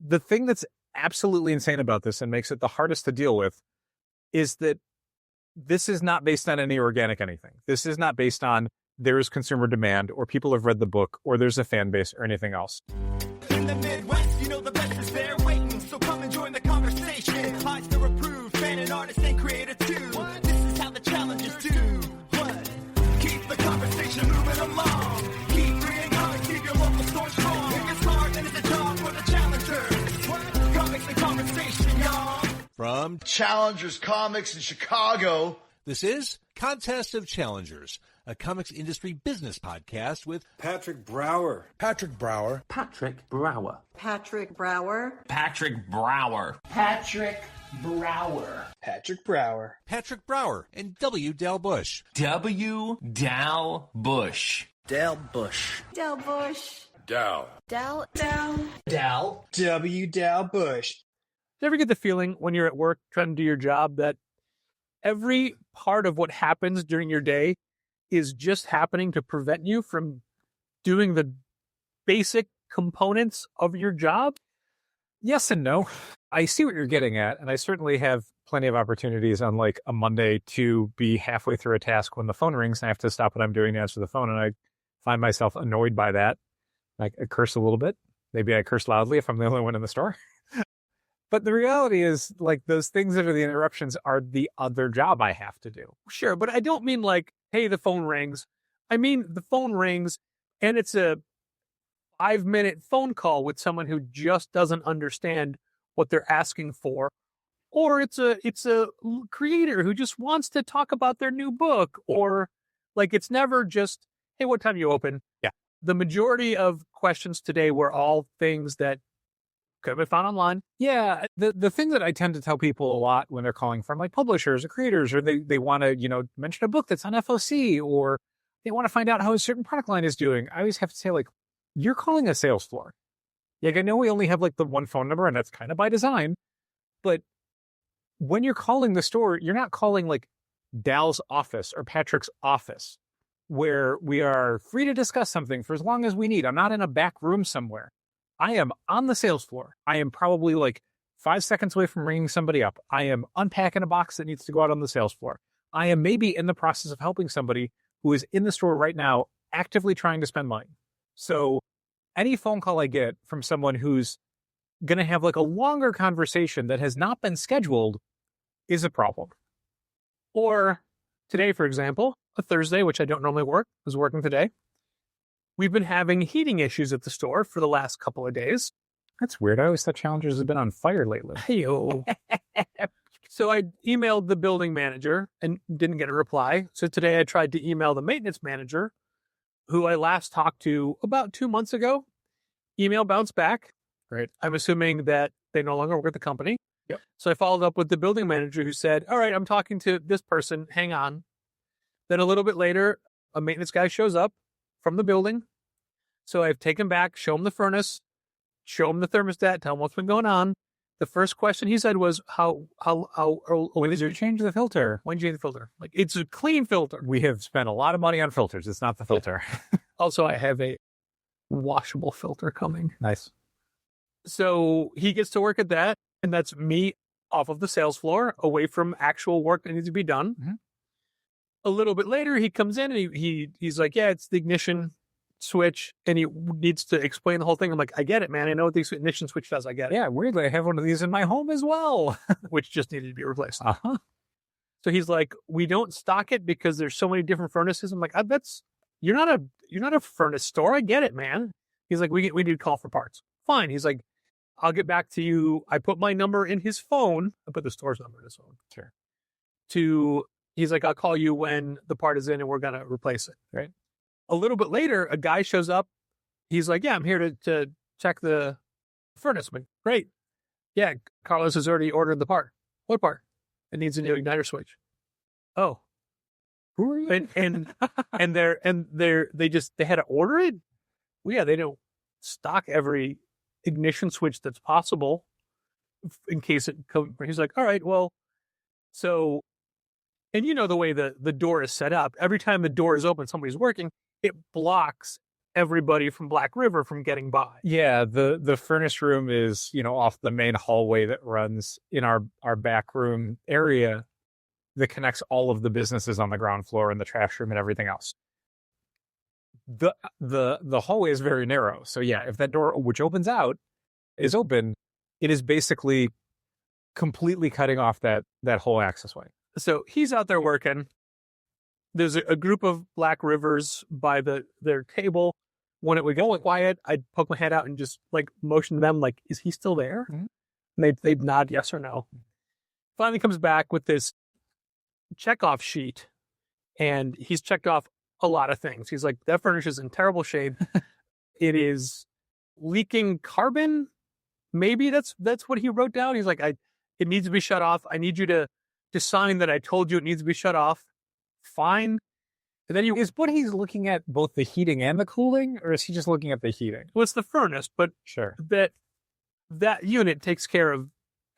the thing that's absolutely insane about this and makes it the hardest to deal with is that this is not based on any organic anything. This is not based on there is consumer demand or people have read the book or there's a fan base or anything else. In the Midwest, you know the best is there waiting, so come and join the conversation. Highs to approve, fan and artist and creator too. This is how the challengers do. What? Keep the conversation moving along. Keep bringing comics, keep your local store strong. It's hard and it's a job for the challengers. What? Comics and conversation, y'all. From Challengers Comics in Chicago. This is Contest of Challengers, a comics industry business podcast with Patrick Brower. Patrick Brower. Patrick Brower. Patrick Brower. Patrick Brower. Patrick Brower. Patrick Brower. Patrick Brower and W. Dal Bush. W. Dal Bush. Dal Bush. Dal Bush. Dal. Dal. Dal. Dal. W. Dal Bush. Do you ever get the feeling when you're at work trying to do your job that every part of what happens during your day is just happening to prevent you from doing the basic components of your job? Yes and no. I see what you're getting at, and I certainly have plenty of opportunities on like a Monday to be halfway through a task when the phone rings and I have to stop what I'm doing to answer the phone, and I find myself annoyed by that. I curse a little bit. Maybe I curse loudly if I'm the only one in the store. But the reality is, like, those things that are the interruptions are the other job I have to do. Sure, but I don't mean like, hey, the phone rings. I mean, the phone rings and it's a 5-minute phone call with someone who just doesn't understand what they're asking for. Or it's a creator who just wants to talk about their new book. Or like, it's never just, hey, what time you open? Yeah. The majority of questions today were all things that could be found online. Yeah, the thing that I tend to tell people a lot when they're calling from like publishers or creators, or they want to, mention a book that's on FOC, or they want to find out how a certain product line is doing. I always have to say, like, you're calling a sales floor. Like, I know we only have like the one phone number and that's kind of by design, but when you're calling the store, you're not calling like Dal's office or Patrick's office where we are free to discuss something for as long as we need. I'm not in a back room somewhere. I am on the sales floor. I am probably like 5 seconds away from ringing somebody up. I am unpacking a box that needs to go out on the sales floor. I am maybe in the process of helping somebody who is in the store right now, actively trying to spend money. So any phone call I get from someone who's going to have like a longer conversation that has not been scheduled is a problem. Or today, for example, a Thursday, which I don't normally work, was working today. We've been having heating issues at the store for the last couple of days. That's weird. I always thought Challengers have been on fire lately. Hey-o. So I emailed the building manager and didn't get a reply. So today I tried to email the maintenance manager, who I last talked to about 2 months ago. Email bounced back. Right. I'm assuming that they no longer work at the company. Yep. So I followed up with the building manager who said, all right, I'm talking to this person. Hang on. Then a little bit later, a maintenance guy shows up from the building. So I've taken back, show him the furnace, show him the thermostat, tell him what's been going on. The first question he said was, when did you change the filter? When did you change the filter? Like, it's a clean filter. We have spent a lot of money on filters. It's not the filter. Also, I have a washable filter coming. Nice. So he gets to work at that, and that's me off of the sales floor, away from actual work that needs to be done. Mm-hmm. A little bit later, he comes in and he's like, yeah, it's the ignition switch. And he needs to explain the whole thing. I'm like, I get it, man. I know what the ignition switch does. I get it. Yeah, weirdly, I have one of these in my home as well, which just needed to be replaced. Uh-huh. So he's like, we don't stock it because there's so many different furnaces. I'm like, you're not a furnace store. I get it, man. He's like, we need to call for parts. Fine. He's like, I'll get back to you. I put my number in his phone. I put the store's number in his phone. Sure. He's like, I'll call you when the part is in and we're going to replace it. Right. A little bit later, a guy shows up. He's like, yeah, I'm here to check the furnace. I'm like, great. Yeah, Carlos has already ordered the part. What part? It needs a new igniter switch. Oh. Who are you? And they had to order it? Well, yeah, they don't stock every ignition switch that's possible in case it comes. He's like, all right, well, so, and you know the way the door is set up. Every time the door is open, somebody's working, it blocks everybody from Black River from getting by. Yeah, the furnace room is, off the main hallway that runs in our back room area that connects all of the businesses on the ground floor and the trash room and everything else. The hallway is very narrow. So yeah, if that door, which opens out, is open, it is basically completely cutting off that whole accessway. So he's out there working. There's a group of Black Rivers by their table. When it would go quiet, I'd poke my head out and just like motion to them, like, is he still there? Mm-hmm. And they'd nod yes or no. Finally comes back with this checkoff sheet, and he's checked off a lot of things. He's like, that furniture is in terrible shape. It is leaking carbon. Maybe that's what he wrote down. He's like, it needs to be shut off. I need you to sign that I told you it needs to be shut off. Fine. And then Is what he's looking at both the heating and the cooling, or is he just looking at the heating? well, it's the furnace, but Sure. that unit takes care of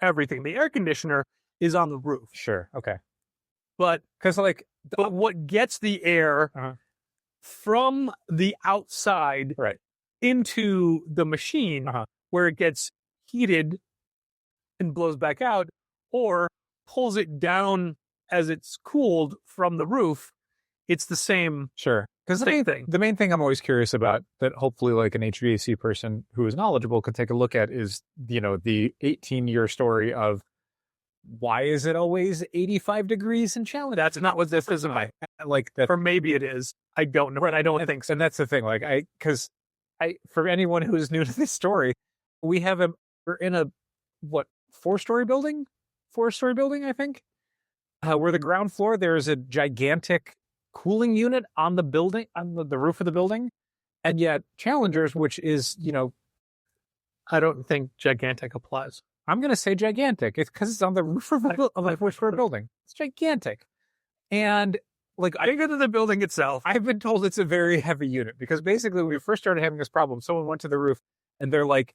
everything. The air conditioner is on the roof, Sure. Okay. but Because what gets the air Uh-huh. from the outside right. into the machine, Uh-huh. where it gets heated and blows back out, or pulls it down as it's cooled from the roof, it's the same Sure. Because thing. the main thing I'm always curious about that hopefully like an HVAC person who is knowledgeable could take a look at is, the 18-year story of why is it always 85 degrees in challenge? That's not what this is. Like that. Or maybe it is. I don't know. I don't think so. And that's the thing. Like because for anyone who is new to this story, we're in a, four-story building, I think, where the ground floor, there is a gigantic cooling unit on the building, on the roof of the building. And yet Challengers, which is, I don't think gigantic applies. I'm going to say gigantic. It's because it's on the roof of a four-story building. It's gigantic. And like, Bigger than the building itself. I've been told it's a very heavy unit because basically when we first started having this problem, someone went to the roof and they're like,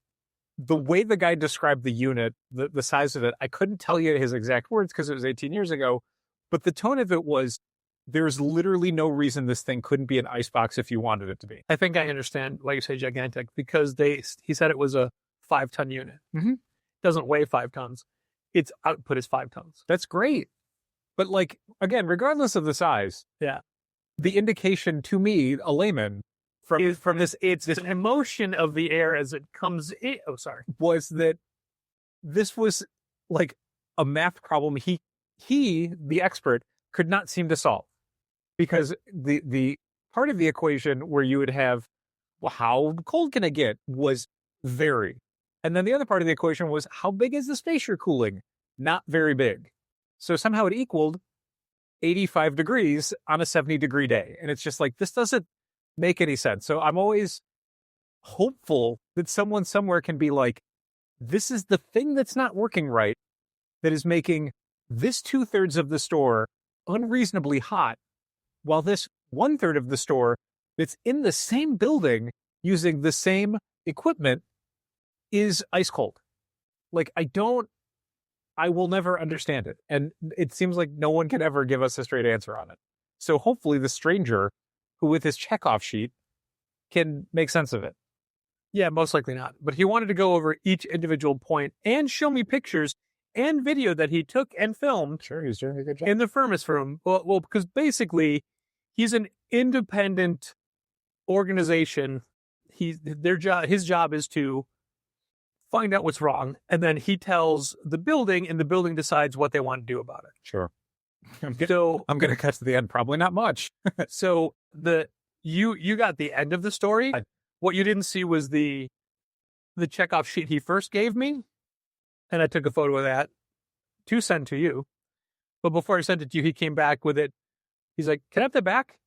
the way the guy described the unit, the size of it, I couldn't tell you his exact words because it was 18 years ago, but the tone of it was, there's literally no reason this thing couldn't be an icebox if you wanted it to be. I think I understand why you say gigantic, because he said it was a 5-ton unit. Mm-hmm. Doesn't weigh 5 tons. Its output is 5 tons. That's great. But like, again, regardless of the size, Yeah. the indication to me, a layman, from this, It's this emotion of the air as it comes in. Oh, sorry. was that this was like a math problem he, the expert, could not seem to solve. Because the part of the equation where you would have, well, how cold can it get, was very. And then the other part of the equation was, how big is the space you're cooling? Not very big. So somehow it equaled 85 degrees on a 70-degree day. And it's just like, this doesn't make any sense. So I'm always hopeful that someone somewhere can be like, this is the thing that's not working right, that is making this 2/3 of the store unreasonably hot, while this 1/3 of the store that's in the same building using the same equipment is ice cold. Like, I will never understand it. And it seems like no one can ever give us a straight answer on it. So hopefully the stranger who with his checkoff sheet can make sense of it. Yeah, most likely not. But he wanted to go over each individual point and show me pictures and video that he took and filmed. Sure, he's doing a good job. In the furnace room. Well, because basically he's an independent organization. His job is to find out what's wrong, and then he tells the building, and the building decides what they want to do about it. Sure. I'm going to cut to the end. Probably not much. So you got the end of the story. What you didn't see was the checkoff sheet he first gave me, and I took a photo of that to send to you. But before I sent it to you, he came back with it. He's like, "Can I have that back?"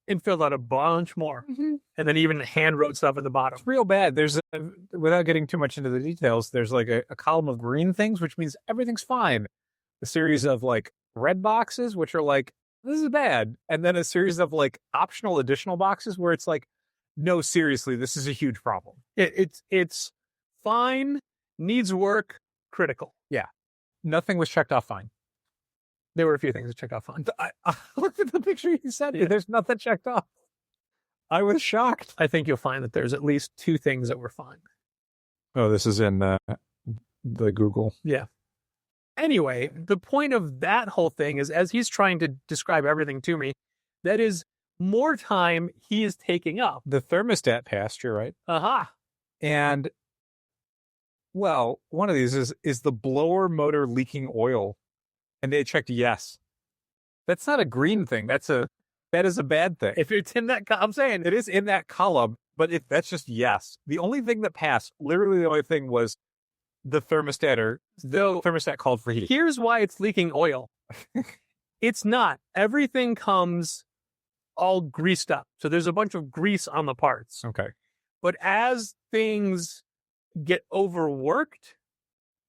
And filled out a bunch more. Mm-hmm. And then even hand wrote stuff at the bottom. It's real bad. There's, without getting too much into the details, there's like a column of green things, which means everything's fine. A series of like red boxes, which are like, this is bad. And then a series of like optional additional boxes where it's like, no, seriously, this is a huge problem. It's fine, needs work, critical. Yeah. Nothing was checked off fine. There were a few things that checked off fine. I looked at the picture you sent me. There's nothing checked off. I was shocked. I think you'll find that there's at least 2 things that were fine. Oh, this is in the Google. Yeah. Anyway, the point of that whole thing is, as he's trying to describe everything to me, that is more time he is taking up. The thermostat passed, you're right. Aha. And, well, one of these is the blower motor leaking oil? And they checked yes. That's not a green thing. That is a bad thing. If it's in that, I'm saying It is in that column, but if that's just yes. The only thing that passed, literally the only thing was the thermostat, or the thermostat called for heat. Here's why it's leaking oil. It's not. Everything comes all greased up. So there's a bunch of grease on the parts. Okay. But as things get overworked,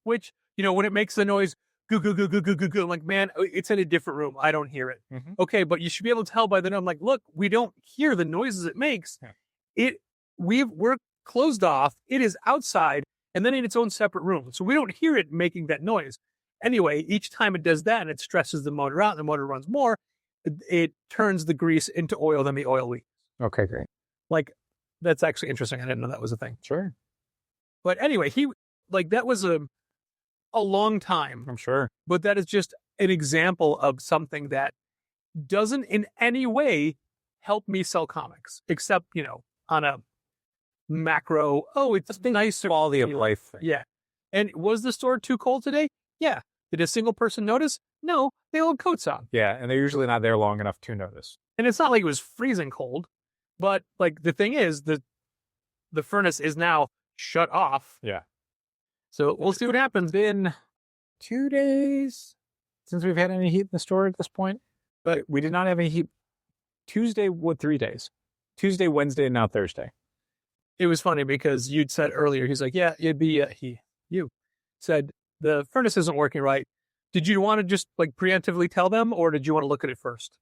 which, when it makes the noise, goo, goo, goo, goo, goo, goo, goo, I'm like, man, it's in a different room. I don't hear it. Mm-hmm. Okay, but you should be able to tell by the noise. I'm like, look, we don't hear the noises it makes. Yeah. We're closed off. It is outside and then in its own separate room. So we don't hear it making that noise. Anyway, each time it does that and it stresses the motor out and the motor runs more, it turns the grease into oil, then the oil leaks. Okay, great. Like, that's actually interesting. I didn't know that was a thing. Sure. But anyway, that was a long time. I'm sure. But that is just an example of something that doesn't in any way help me sell comics, except, on a macro, it's nice Quality of life thing. Yeah. And was the store too cold today? Yeah. Did a single person notice? No, they all had coats on. Yeah, and they're usually not there long enough to notice. And it's not like it was freezing cold, but like the thing is, the furnace is now shut off. Yeah. So we'll see what happens. Been 2 days since we've had any heat in the store at this point, but we did not have any heat. Tuesday, 3 days? Tuesday, Wednesday, and now Thursday. It was funny because you'd said earlier, he's like, yeah, it'd be, you said the furnace isn't working right. Did you want to just like preemptively tell them, or did you want to look at it first?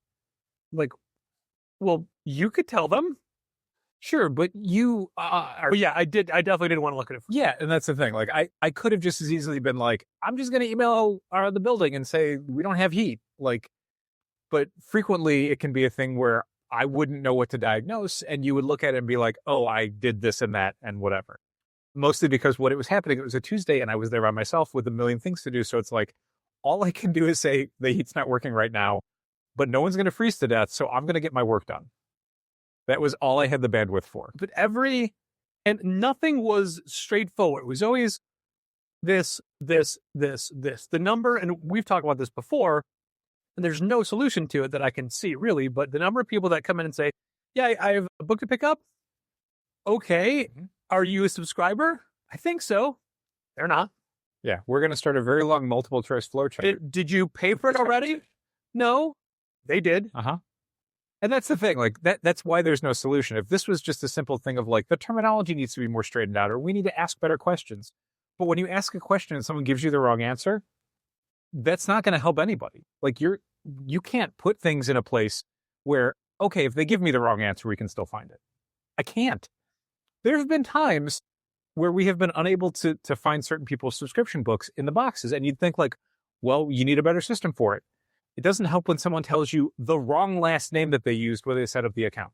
Like, well, you could tell them. Sure, but you But yeah, I did. I definitely didn't want to look at it first. Yeah, and that's the thing. Like, I could have just as easily been like, I'm just going to email the building and say, we don't have heat. Like, but frequently it can be a thing where I wouldn't know what to diagnose, and you would look at it and be like, oh, I did this and that and whatever. Mostly because when it was happening, it was a Tuesday, and I was there by myself with a million things to do. So it's like, all I can do is say, the heat's not working right now, but no one's going to freeze to death, so I'm going to get my work done. That was all I had the bandwidth for. But and nothing was straightforward. It was always this. The number, and we've talked about this before, and there's no solution to it that I can see really, but the number of people that come in and say, yeah, I have a book to pick up. Okay. Mm-hmm. Are you a subscriber? I think so. They're not. Yeah. We're going to start a very long multiple choice flowchart. Did you pay for it already? No, they did. Uh-huh. And that's the thing, like that's why there's no solution. If this was just a simple thing of like, the terminology needs to be more straightened out, or we need to ask better questions. But when you ask a question and someone gives you the wrong answer, that's not going to help anybody. Like you can't put things in a place where, okay, if they give me the wrong answer, we can still find it. I can't. There have been times where we have been unable to find certain people's subscription books in the boxes. And you'd think like, well, you need a better system for it. It doesn't help when someone tells you the wrong last name that they used when they set up the account.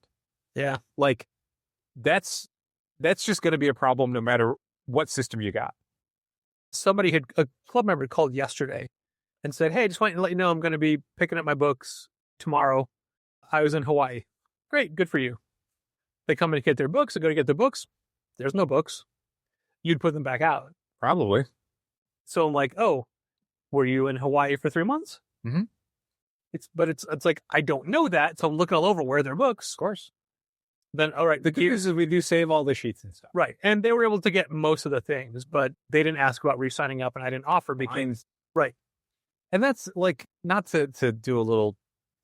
Yeah. Like that's just going to be a problem no matter what system you got. A club member called yesterday and said, hey, just wanted to let you know I'm going to be picking up my books tomorrow. I was in Hawaii. Great. Good for you. They come in to get their books. They go to get their books. There's no books. You'd put them back out. Probably. So I'm like, oh, were you in Hawaii for 3 months? Mm-hmm. It's like, I don't know that. So I'm looking all over where are their books. Of course. Then, all right. The good news is we do save all the sheets and stuff. Right. And they were able to get most of the things, but they didn't ask about re-signing up and I didn't offer because, right. And that's like, not to do a little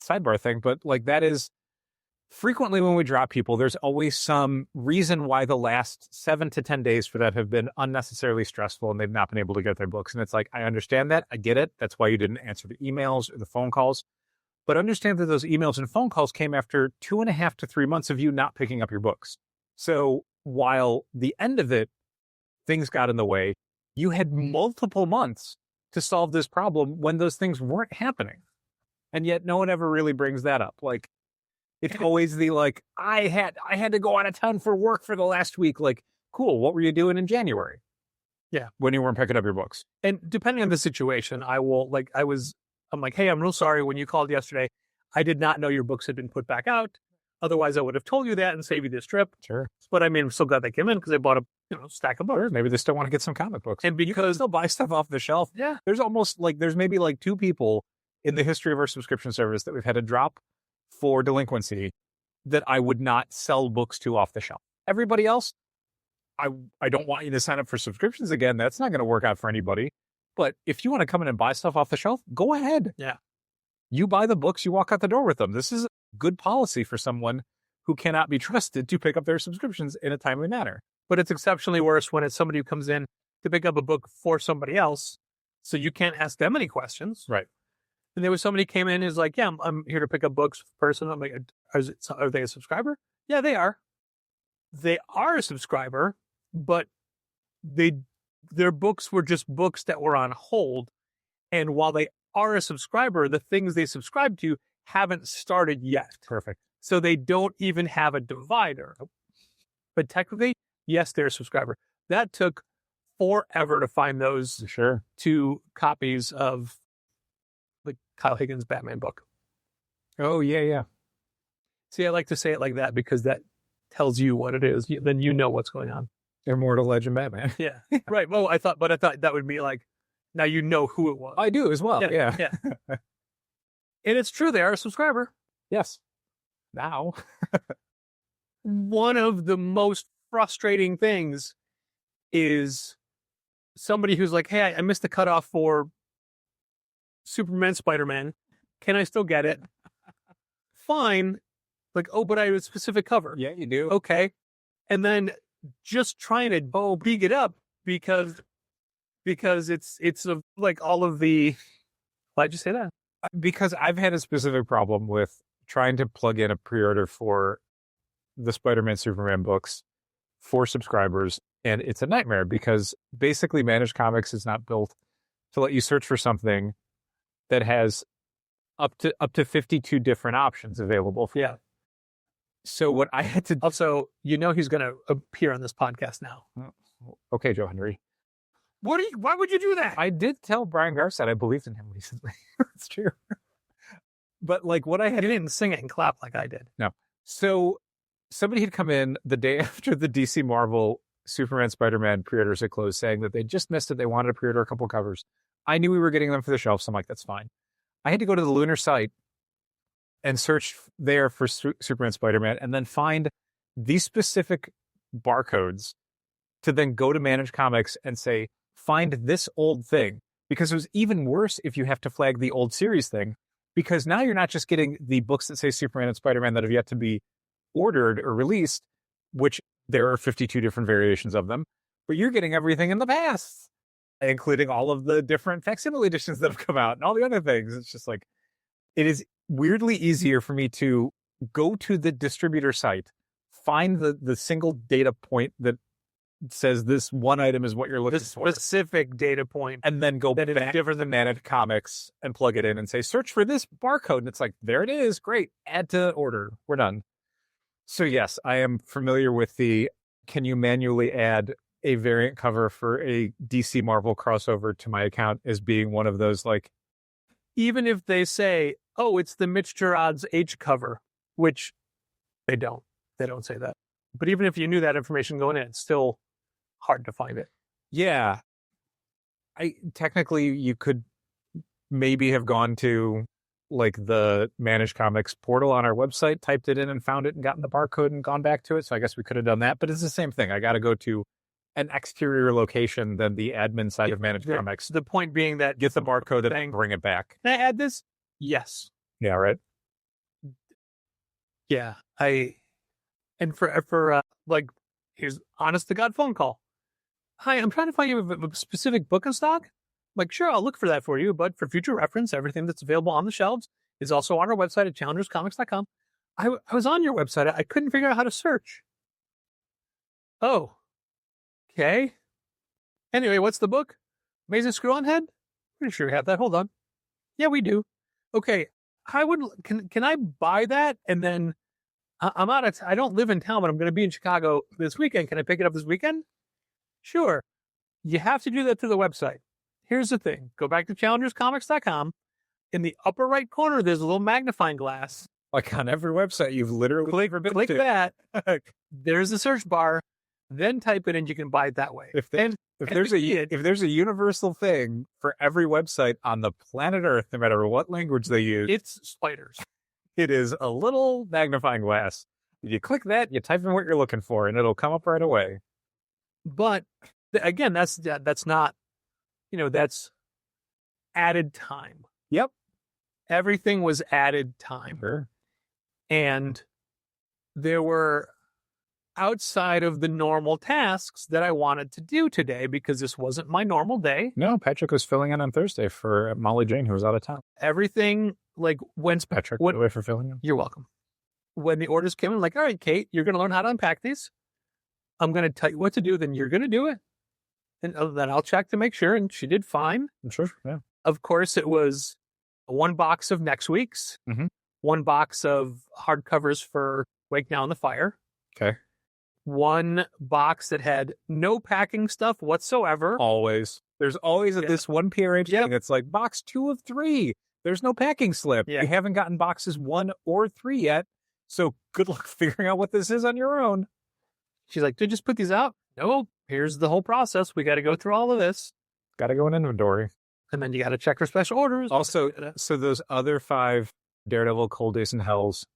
sidebar thing, but like that is frequently when we drop people, there's always some reason why the last 7 to 10 days for that have been unnecessarily stressful and they've not been able to get their books. And it's like, I understand that. I get it. That's why you didn't answer the emails or the phone calls. But understand that those emails and phone calls came after 2.5 to 3 months of you not picking up your books. So while the end of it, things got in the way, you had multiple months to solve this problem when those things weren't happening. And yet no one ever really brings that up. Like, It's always the like, I had to go out of town for work for the last week. Like, cool. What were you doing in January? Yeah. When you weren't picking up your books. And depending on the situation, I'm like, hey, I'm real sorry. When you called yesterday, I did not know your books had been put back out. Otherwise, I would have told you that and saved you this trip. Sure. But I mean, I'm so glad they came in because I bought a stack of books. Sure. Maybe they still want to get some comic books. And You can because still buy stuff off the shelf. yeah, There's maybe like 2 people in the history of our subscription service that we've had to drop for delinquency that I would not sell books to off the shelf. Everybody else, I don't want you to sign up for subscriptions again. That's not going to work out for anybody. But if you want to come in and buy stuff off the shelf, go ahead. Yeah. You buy the books, you walk out the door with them. This is good policy for someone who cannot be trusted to pick up their subscriptions in a timely manner. but it's exceptionally worse when it's somebody who comes in to pick up a book for somebody else, so you can't ask them any questions. Right. And there was somebody came in who's like, yeah, I'm here to pick up books person. I'm like, are they a subscriber? Yeah, they are. They are a subscriber, but their books were just books that were on hold. And while they are a subscriber, the things they subscribe to haven't started yet. Perfect. So they don't even have a divider. But technically, yes, they're a subscriber. That took forever to find those Sure. 2 copies of the Kyle Higgins Batman book. Oh, yeah. See, I like to say it like that because that tells you what it is. Then you know what's going on. Immortal Legend Batman. Yeah. Right. Well, I thought that would be like, now you know who it was. I do as well. Yeah. Yeah. And it's true. They are a subscriber. Yes. Now. One of the most frustrating things is somebody who's like, hey, I missed the cutoff for Superman, Spider-Man. Can I still get it? Fine. Like, oh, but I have a specific cover. Yeah, you do. Okay. And then just trying to beat it up because it's like all of the, why'd you say that? Because I've had a specific problem with trying to plug in a pre-order for the Spider-Man, Superman books for subscribers. And it's a nightmare because basically Managed Comics is not built to let you search for something that has up to 52 different options available. Yeah. So what I had to Also, he's going to appear on this podcast now. Okay, Joe Henry. Why would you do that? I did tell Brian Garstad I believed in him recently. It's true. But like what I had You didn't sing it and clap like I did. No. So somebody had come in the day after the DC Marvel Superman Spider-Man pre-orders had closed saying that they just missed it. They wanted to pre-order a couple covers. I knew we were getting them for the shelf, so I'm like, that's fine. I had to go to the Lunar site and search there for Superman Spider-Man and then find these specific barcodes to then go to Managed Comics and say, find this old thing. Because it was even worse if you have to flag the old series thing. Because now you're not just getting the books that say Superman and Spider-Man that have yet to be ordered or released, which there are 52 different variations of them, but you're getting everything in the past, including all of the different facsimile editions that have come out and all the other things. It's just like, it is weirdly easier for me to go to the distributor site, find the single data point that says this one item is what you're looking for. Specific data point. And then go That is back different to Managed Comics and plug it in and say, search for this barcode. And it's like, there it is. Great. Add to order. We're done. So yes, I am familiar with can you manually add a variant cover for a DC Marvel crossover to my account as being one of those like. Even if they say, oh, it's the Mitch Gerard's H cover, which they don't. They don't say that. But even if you knew that information going in, it's still hard to find it. Yeah. Technically you could maybe have gone to like the Managed Comics portal on our website, typed it in and found it and gotten the barcode and gone back to it. So I guess we could have done that, but it's the same thing. I got to go to an exterior location than the admin side of Managed Comics. The point being that Get the barcode and bring it back. Can I add this? Yes. Yeah, right. Yeah. And for like, here's honest to God phone call. Hi, I'm trying to find you a specific book in stock. Like, sure, I'll look for that for you, but for future reference, everything that's available on the shelves is also on our website at challengerscomics.com. I was on your website. I couldn't figure out how to search. Oh, okay. Anyway, what's the book? Amazing Screw-On Head? Pretty sure we have that. Hold on. Yeah, we do. Okay, can I buy that and then I'm out of, I don't live in town, but I'm going to be in Chicago this weekend. Can I pick it up this weekend? Sure. You have to do that through the website. Here's the thing. Go back to challengerscomics.com. In the upper right corner, there's a little magnifying glass. Like on every website, you've literally Click that. There's a search bar. Then type it in. You can buy it that way. If there's a universal thing for every website on the planet Earth, no matter what language they use, it's spiders. It is a little magnifying glass. You click that, you type in what you're looking for, and it'll come up right away. But again, that's not, that's added time. Yep. Everything was added time. Sure. And there were outside of the normal tasks that I wanted to do today because this wasn't my normal day. No, Patrick was filling in on Thursday for Molly Jane, who was out of town. Everything, like, Patrick, by the way, for filling in. You're welcome. When the orders came in, like, all right, Kate, you're going to learn how to unpack these. I'm going to tell you what to do, then you're going to do it. And then I'll check to make sure. And she did fine. I'm sure, yeah. Of course, it was one box of next week's, one box of hardcovers for Wake Now in the Fire. Okay. One box that had no packing stuff whatsoever. Always. There's always this one PRH thing that's like box 2 of 3. There's no packing slip. Yeah. You haven't gotten boxes 1 or 3 yet. So good luck figuring out what this is on your own. She's like, did you just put these out? No, here's the whole process. We got to go through all of this. Got to go in inventory. And then you got to check for special orders. Also, so those other 5 Daredevil, Cold Days, and Hells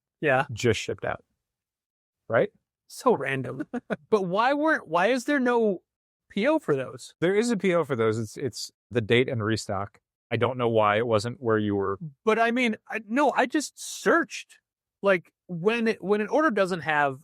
just shipped out. Right? So random. But why is there no PO for those? There is a PO for those. It's the date and restock. I don't know why it wasn't where you were. But I mean, I just searched. Like when an order doesn't have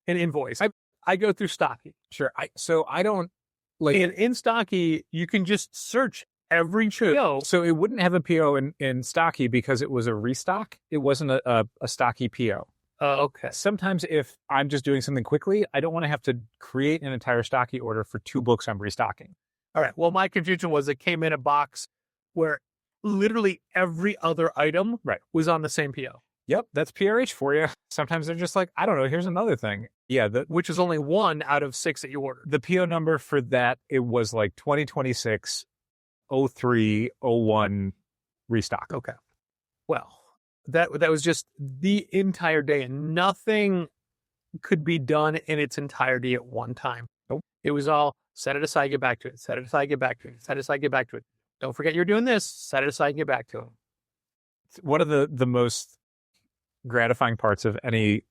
an invoice, I go through Stocky. Sure. I don't like in Stocky, you can just search every PO. So it wouldn't have a PO in Stocky because it was a restock. It wasn't a Stocky PO. Okay. Sometimes if I'm just doing something quickly, I don't want to have to create an entire Stocky order for 2 books I'm restocking. All right. Well, my confusion was it came in a box where literally every other item was on the same PO. Yep, that's PRH for you. Sometimes they're just like, I don't know, here's another thing. Yeah, which is only 1 out of 6 that you ordered. The PO number for that, it was like 2026 03 01 restock. Okay. Well, that was just the entire day, and nothing could be done in its entirety at one time. Nope. It was all set it aside, get back to it. Set it aside, get back to it. Set it aside, get back to it. Don't forget you're doing this. Set it aside and get back to it. One of the most gratifying parts of any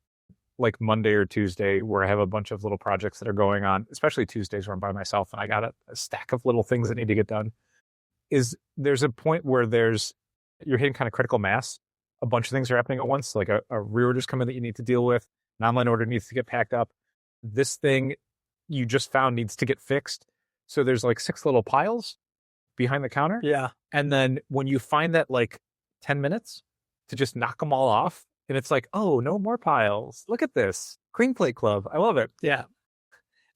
like Monday or Tuesday where I have a bunch of little projects that are going on, especially Tuesdays where I'm by myself and I got a stack of little things that need to get done, is there's a point where you're hitting kind of critical mass. A bunch of things are happening at once, like a reorder's coming that you need to deal with. An online order needs to get packed up. This thing you just found needs to get fixed. So there's like 6 little piles behind the counter. Yeah. And then when you find that like 10 minutes to just knock them all off, and it's like, oh, no more piles. Look at this. Clean Plate Club. I love it. Yeah.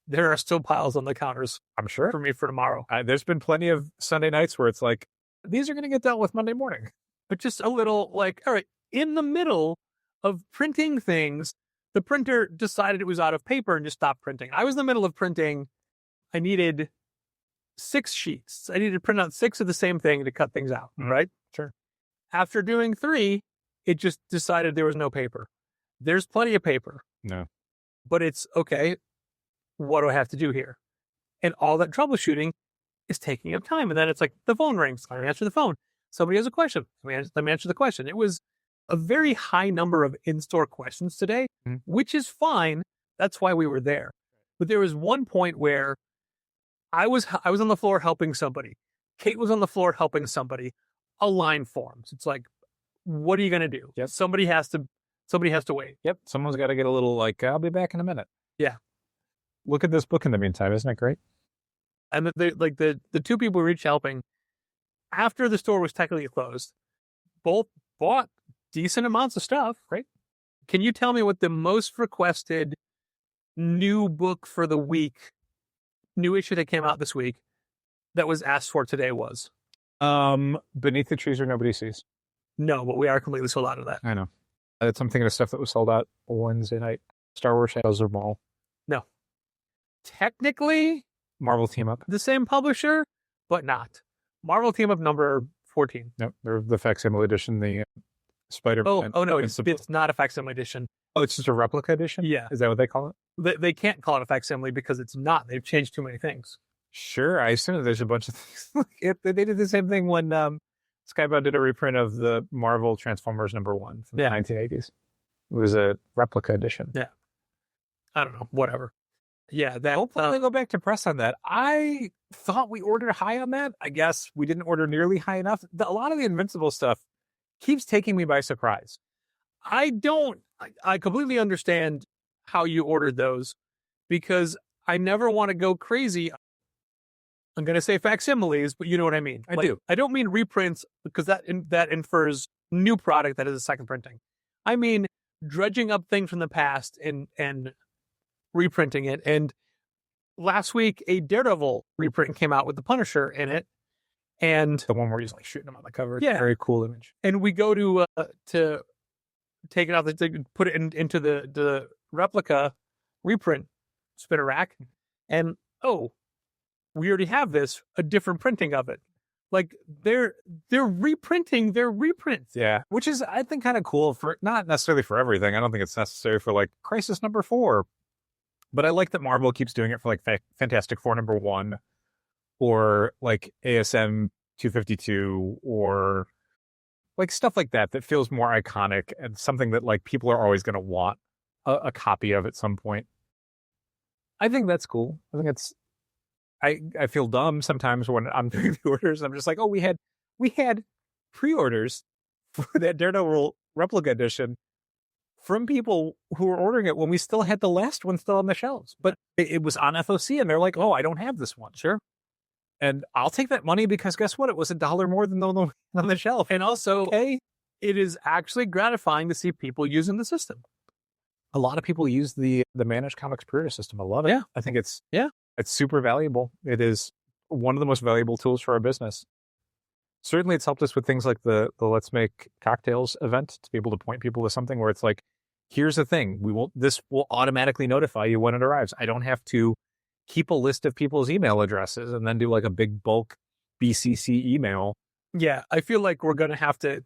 There are still piles on the counters. I'm sure. For me for tomorrow. There's been plenty of Sunday nights where it's like, these are going to get dealt with Monday morning. But just a little like, all right, in the middle of printing things, the printer decided it was out of paper and just stopped printing. I was in the middle of printing. I needed 6 sheets. I needed to print out 6 of the same thing to cut things out, right? Sure. After doing 3, it just decided there was no paper. There's plenty of paper. No. But it's, okay, what do I have to do here? And all that troubleshooting is taking up time. And then it's like, the phone rings. I answer the phone. Somebody has a question. Let me answer the question. It was a very high number of in-store questions today, which is fine. That's why we were there. But there was one point where I was on the floor helping somebody. Kate was on the floor helping somebody. A line forms. It's like, what are you going to do? Yep. Somebody has to wait. Yep. Someone's got to get a little like, I'll be back in a minute. Yeah. Look at this book in the meantime. Isn't it great? And the 2 people we reached helping, after the store was technically closed, both bought decent amounts of stuff, right? Can you tell me what the most requested new book for the week, new issue that came out this week, that was asked for today was? Beneath the Trees Where Nobody Sees. No, but we are completely sold out of that. I know. That's I'm thinking of stuff that was sold out Wednesday night. Star Wars Shadows of Maul. No. Technically, Marvel Team Up. the same publisher, but not. Marvel Team Up number 14. Nope, they're the facsimile edition, the Spider-Man. Oh no, it's not a facsimile edition. Oh, it's just a replica edition? Yeah. Is that what they call it? They can't call it a facsimile because it's not. They've changed too many things. Sure, I assume that there's a bunch of things. They did the same thing when Skybound did a reprint of the Marvel Transformers #1 from the 1980s. It was a replica edition. Yeah. I don't know. Whatever. Yeah. Hopefully go back to press on that. I thought we ordered high on that. I guess we didn't order nearly high enough. A lot of the Invincible stuff keeps taking me by surprise. I completely understand how you ordered those because I never want to go crazy. I'm going to say facsimiles, but you know what I mean. I do. I don't mean reprints because that infers new product that is a second printing. I mean dredging up things from the past and reprinting it. And last week, a Daredevil reprint came out with the Punisher in it, and the one where he's like shooting him on the cover. Yeah, very cool image. And we go to take it out, to put it into the replica reprint spinner rack, and we already have a different printing of it. Like they're reprinting their reprints. Yeah, which is I think kind of cool for not necessarily for everything. I don't think it's necessary for like Crisis #4, but I like that Marvel keeps doing it for like Fantastic Four #1, or like ASM 252, or like stuff like that feels more iconic and something that like people are always going to want a copy of at some point. I think that's cool. I think it's. I feel dumb sometimes when I'm doing the orders. I'm just like, we had pre-orders for that Daredevil replica edition from people who were ordering it when we still had the last one still on the shelves. But it was on FOC, and they're like, I don't have this one. Sure. And I'll take that money because guess what? It was $1 more than the one on the shelf. And also, it is actually gratifying to see people using the system. A lot of people use the managed comics pre-order system. I love it. Yeah. I think it's super valuable. It is one of the most valuable tools for our business. Certainly it's helped us with things like the Let's Make Cocktails event to be able to point people to something where it's like, here's the thing. This will automatically notify you when it arrives. I don't have to keep a list of people's email addresses and then do like a big bulk BCC email. Yeah. I feel like we're going to have to,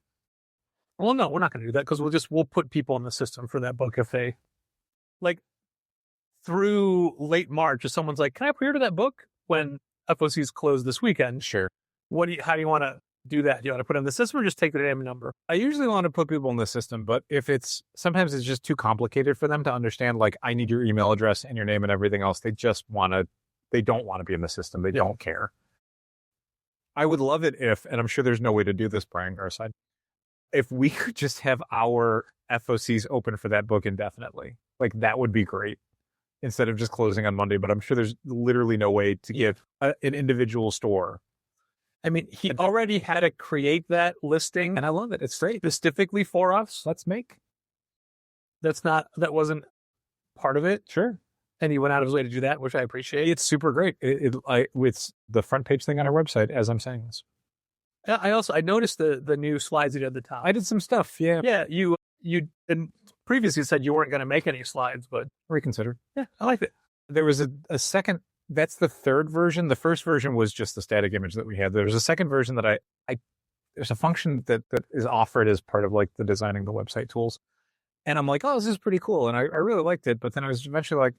well, no, we're not going to do that because we'll put people in the system for that book if they like, through late March, if someone's like, can I pre-order that book when FOC's closed this weekend? Sure. How do you want to do that? Do you want to put it in the system or just take the name and number? I usually want to put people in the system, but sometimes it's just too complicated for them to understand, like, I need your email address and your name and everything else. They don't want to be in the system. They don't care. I would love it if, and I'm sure there's no way to do this, Brian Garside, if we could just have our FOCs open for that book indefinitely. Like, that would be great. Instead of just closing on Monday, but I'm sure there's literally no way to give an individual store. I mean, he already had to create that listing. And I love it. It's great. Specifically for us. Let's Make. That wasn't part of it. Sure. And he went out of his way to do that, which I appreciate. It's super great. It's the front page thing on our website as I'm saying this. I noticed the new slides he did at the top. I did some stuff. Yeah. Yeah. You and previously said you weren't going to make any slides, but reconsider. Yeah, I like it. There was a second. That's the third version. The first version was just the static image that we had. There was a second version that there's a function that is offered as part of like the designing the website tools. And I'm like, this is pretty cool. And I really liked it. But then I was eventually like,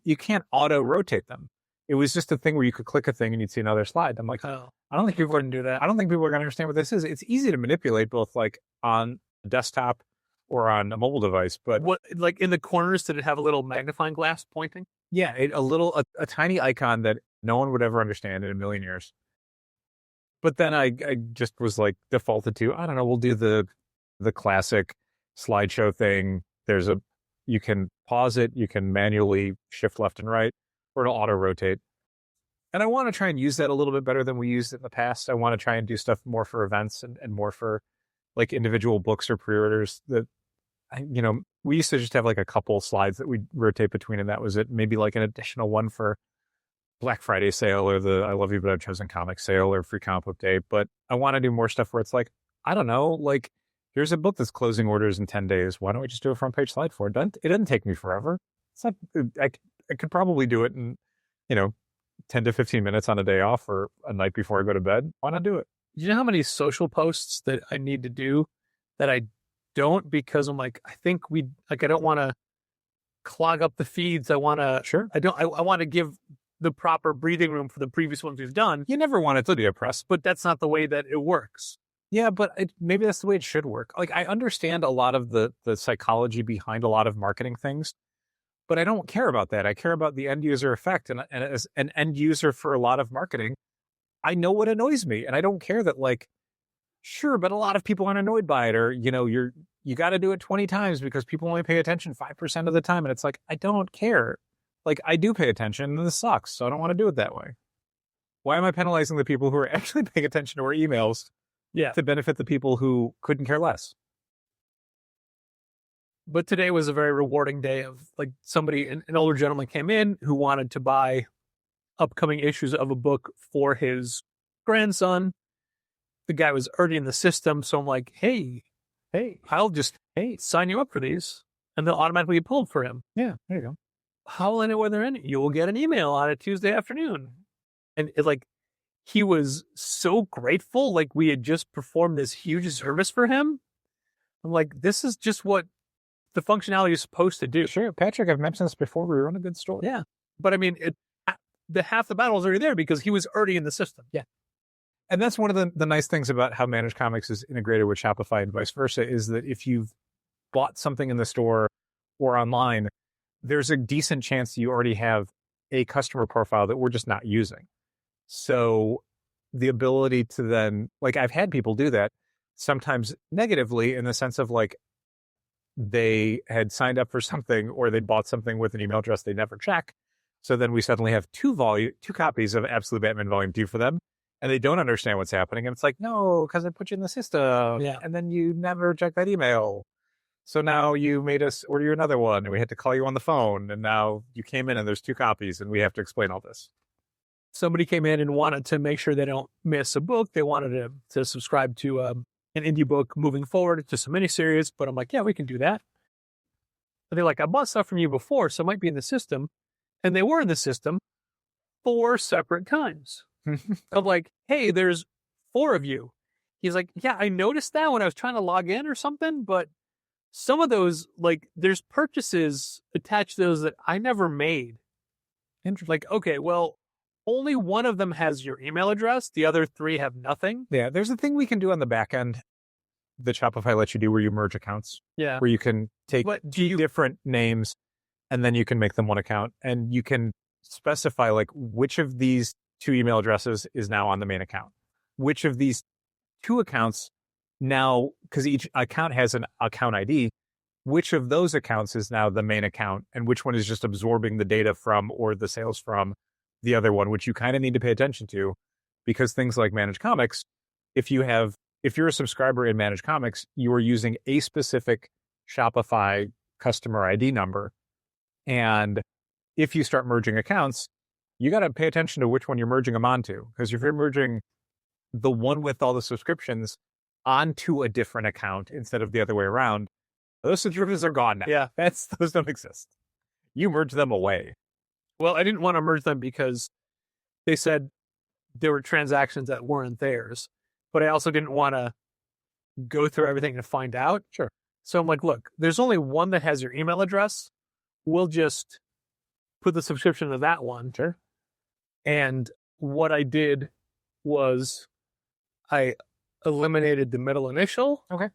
you can't auto rotate them. It was just a thing where you could click a thing and you'd see another slide. I'm like, I don't think people are going to do that. I don't think people are going to understand what this is. It's easy to manipulate both like on a desktop or on a mobile device. But what, like in the corners, did it have a little magnifying glass pointing? Yeah, a tiny icon that no one would ever understand in a million years. But then I just was like defaulted to, I don't know, we'll do the classic slideshow thing. You can pause it, you can manually shift left and right, or it'll auto rotate. And I want to try and use that a little bit better than we used it in the past. I want to try and do stuff more for events and more for like individual books or pre-orders that, we used to just have like a couple slides that we'd rotate between, and that was it. Maybe like an additional one for Black Friday sale or the I Love You But I've Chosen Comics sale or free comic book day. But I want to do more stuff where it's like, I don't know, like here's a book that's closing orders in 10 days. Why don't we just do a front page slide for it? It doesn't take me forever. It's not, I could probably do it in, 10 to 15 minutes on a day off or a night before I go to bed. Why not do it? You know how many social posts that I need to do that I don't, because I'm like, I don't want to clog up the feeds. I want to, I want to give the proper breathing room for the previous ones we've done. You never want it to be oppressed, but that's not the way that it works. Yeah, but maybe that's the way it should work. Like, I understand a lot of the psychology behind a lot of marketing things, but I don't care about that. I care about the end user effect. And as an end user for a lot of marketing, I know what annoys me. And I don't care that, like, sure, but a lot of people aren't annoyed by it. Or, you got to do it 20 times because people only pay attention 5% of the time. And it's like, I don't care. Like, I do pay attention and this sucks. So I don't want to do it that way. Why am I penalizing the people who are actually paying attention to our emails to benefit the people who couldn't care less? But today was a very rewarding day of, like, somebody, an older gentleman came in who wanted to buy upcoming issues of a book for his grandson. The guy was already in the system. So I'm like, hey, I'll just sign you up for these and they'll automatically be pulled for him. Yeah, there you go. How will I know where they're in? You will get an email on a Tuesday afternoon. And he was so grateful. Like, we had just performed this huge service for him. I'm like, this is just what the functionality is supposed to do. Sure, Patrick, I've mentioned this before. We run a good store. Yeah. But I mean, half the battle is already there because he was already in the system. Yeah. And that's one of the nice things about how Managed Comics is integrated with Shopify and vice versa, is that if you've bought something in the store or online, there's a decent chance you already have a customer profile that we're just not using. So the ability to then, like, I've had people do that sometimes negatively in the sense of, like, they had signed up for something or they bought something with an email address they never check. So then we suddenly have two copies of Absolute Batman Volume 2 for them, and they don't understand what's happening. And it's like, no, because I put you in the system. Yeah. And then you never check that email. So now you made us order another one, and we had to call you on the phone. And now you came in and there's two copies, and we have to explain all this. Somebody came in and wanted to make sure they don't miss a book. They wanted to subscribe to an indie book moving forward, just a miniseries. But I'm like, yeah, we can do that. But they're like, I bought stuff from you before, so it might be in the system. And they were in the system 4 separate times. I'm like, hey, there's 4 of you. He's like, yeah, I noticed that when I was trying to log in or something, but some of those, like, there's purchases attached to those that I never made. Like, okay, well, only one of them has your email address. The other 3 have nothing. Yeah, there's a thing we can do on the back end that Shopify lets you do where you merge accounts. Yeah. Where you can take different names and then you can make them one account, and you can specify, like, which of these 2 email addresses is now on the main account. Which of these 2 accounts now, because each account has an account ID, which of those accounts is now the main account and which one is just absorbing the data from or the sales from the other one, which you kind of need to pay attention to, because things like Managed Comics, if you're a subscriber in Managed Comics, you are using a specific Shopify customer ID number. And if you start merging accounts, you got to pay attention to which one you're merging them onto. Because if you're merging the one with all the subscriptions onto a different account instead of the other way around, those subscriptions are gone now. Yeah. Those don't exist. You merge them away. Well, I didn't want to merge them because they said there were transactions that weren't theirs. But I also didn't want to go through everything to find out. Sure. So I'm like, look, there's only one that has your email address. We'll just put the subscription to that one. Sure. And what I did was I eliminated the middle initial. Okay.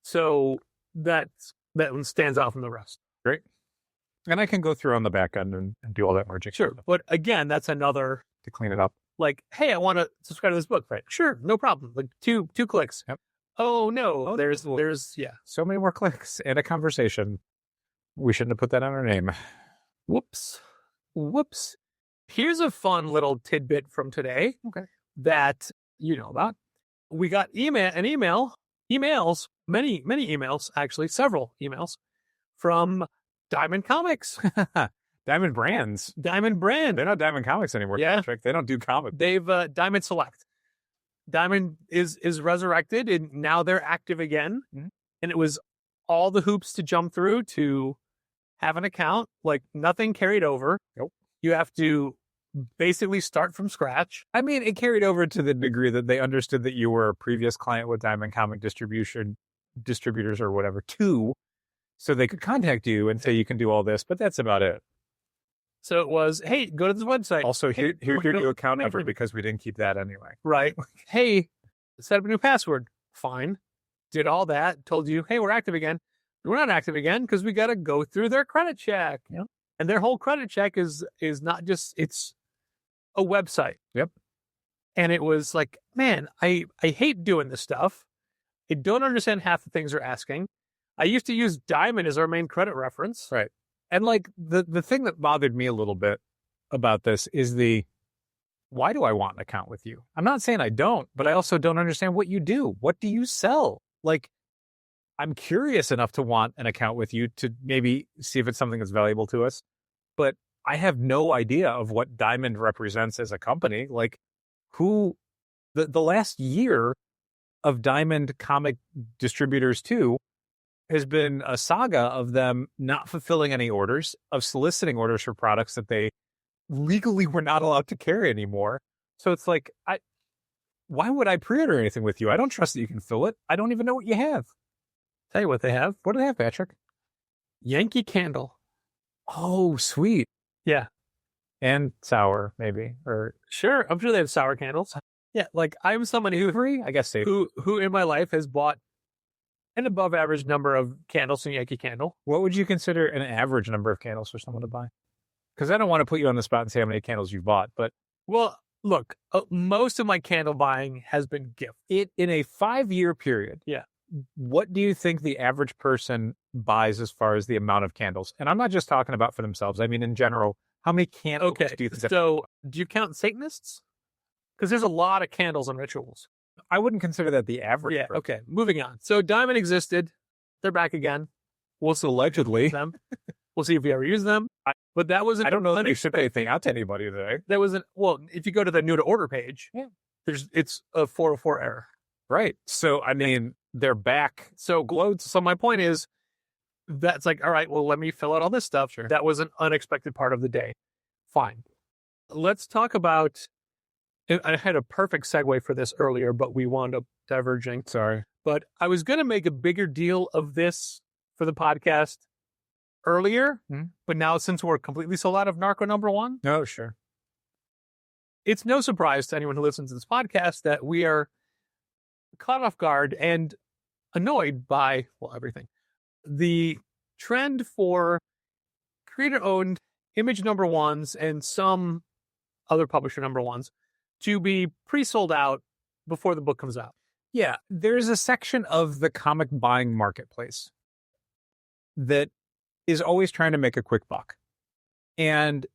So that one stands out from the rest. Great. And I can go through on the back end and do all that merging. Sure. But again, that's another to clean it up. Like, hey, I want to subscribe to this book. Right. Sure. No problem. Like two clicks. Yep. Oh no. There's so many more clicks and a conversation. We shouldn't have put that on our name. Whoops. Here's a fun little tidbit from today. Okay. That you know about. We got emails, many emails, actually, several emails from Diamond Comics. Diamond Brands. Diamond Brand. They're not Diamond Comics anymore. Yeah. Patrick. They don't do comics. They've Diamond Select. Diamond is resurrected and now they're active again. Mm-hmm. And it was all the hoops to jump through to have an account, like nothing carried over. Nope. You have to basically start from scratch. I mean, it carried over to the degree that they understood that you were a previous client with Diamond Comic distributors or whatever, too. So they could contact you and say you can do all this, but that's about it. So it was, hey, go to this website. Also, here's your new account number because we didn't keep that anyway. Right. Hey, set up a new password. Fine. Did all that. Told you, hey, we're active again. We're not active again because we got to go through their credit check. Yep. And their whole credit check is not just, it's a website. Yep. And it was like, man, I hate doing this stuff. I don't understand half the things they're asking. I used to use Diamond as our main credit reference. Right. And like the thing that bothered me a little bit about this is why do I want an account with you? I'm not saying I don't, but I also don't understand what you do. What do you sell? Like, I'm curious enough to want an account with you to maybe see if it's something that's valuable to us, but I have no idea of what Diamond represents as a company. Like, the last year of Diamond Comic Distributors 2 has been a saga of them not fulfilling any orders, of soliciting orders for products that they legally were not allowed to carry anymore. So it's like, why would I pre-order anything with you? I don't trust that you can fill it. I don't even know what you have. Tell you what they have. What do they have, Patrick? Yankee Candle. Oh, sweet. Yeah. And sour, maybe. Or sure, I'm sure they have sour candles. Yeah, like I'm somebody who free, I guess safe. Who in my life has bought an above average number of candles from Yankee Candle. What would you consider an average number of candles for someone to buy? Because I don't want to put you on the spot and say how many candles you've bought, but well, look, most of my candle buying has been gift. In a 5-year period. Yeah. What do you think the average person buys as far as the amount of candles? And I'm not just talking about for themselves. I mean, in general, how many candles do you think? So, do you count Satanists? Because there's a lot of candles and rituals. I wouldn't consider that the average. Yeah. Okay. Moving on. So, Diamond existed. They're back again. We'll allegedly. Them. We'll see if we ever use them. But that wasn't. I don't know if they ship anything out to anybody today. That wasn't. Well, if you go to the new to order page, yeah, it's a 404 error. Right. So, I mean, they're back. So my point is, that's like, all right, well, let me fill out all this stuff. Sure. That was an unexpected part of the day. Fine. Let's talk about, I had a perfect segue for this earlier, but we wound up diverging. Sorry. But I was going to make a bigger deal of this for the podcast earlier, but now since we're completely sold out of NARCO #1. Oh, sure. It's no surprise to anyone who listens to this podcast that we are caught off guard and annoyed by, well, everything. The trend for creator-owned image #1s and some other publisher #1s to be pre-sold out before the book comes out. Yeah, there's a section of the comic buying marketplace that is always trying to make a quick buck. And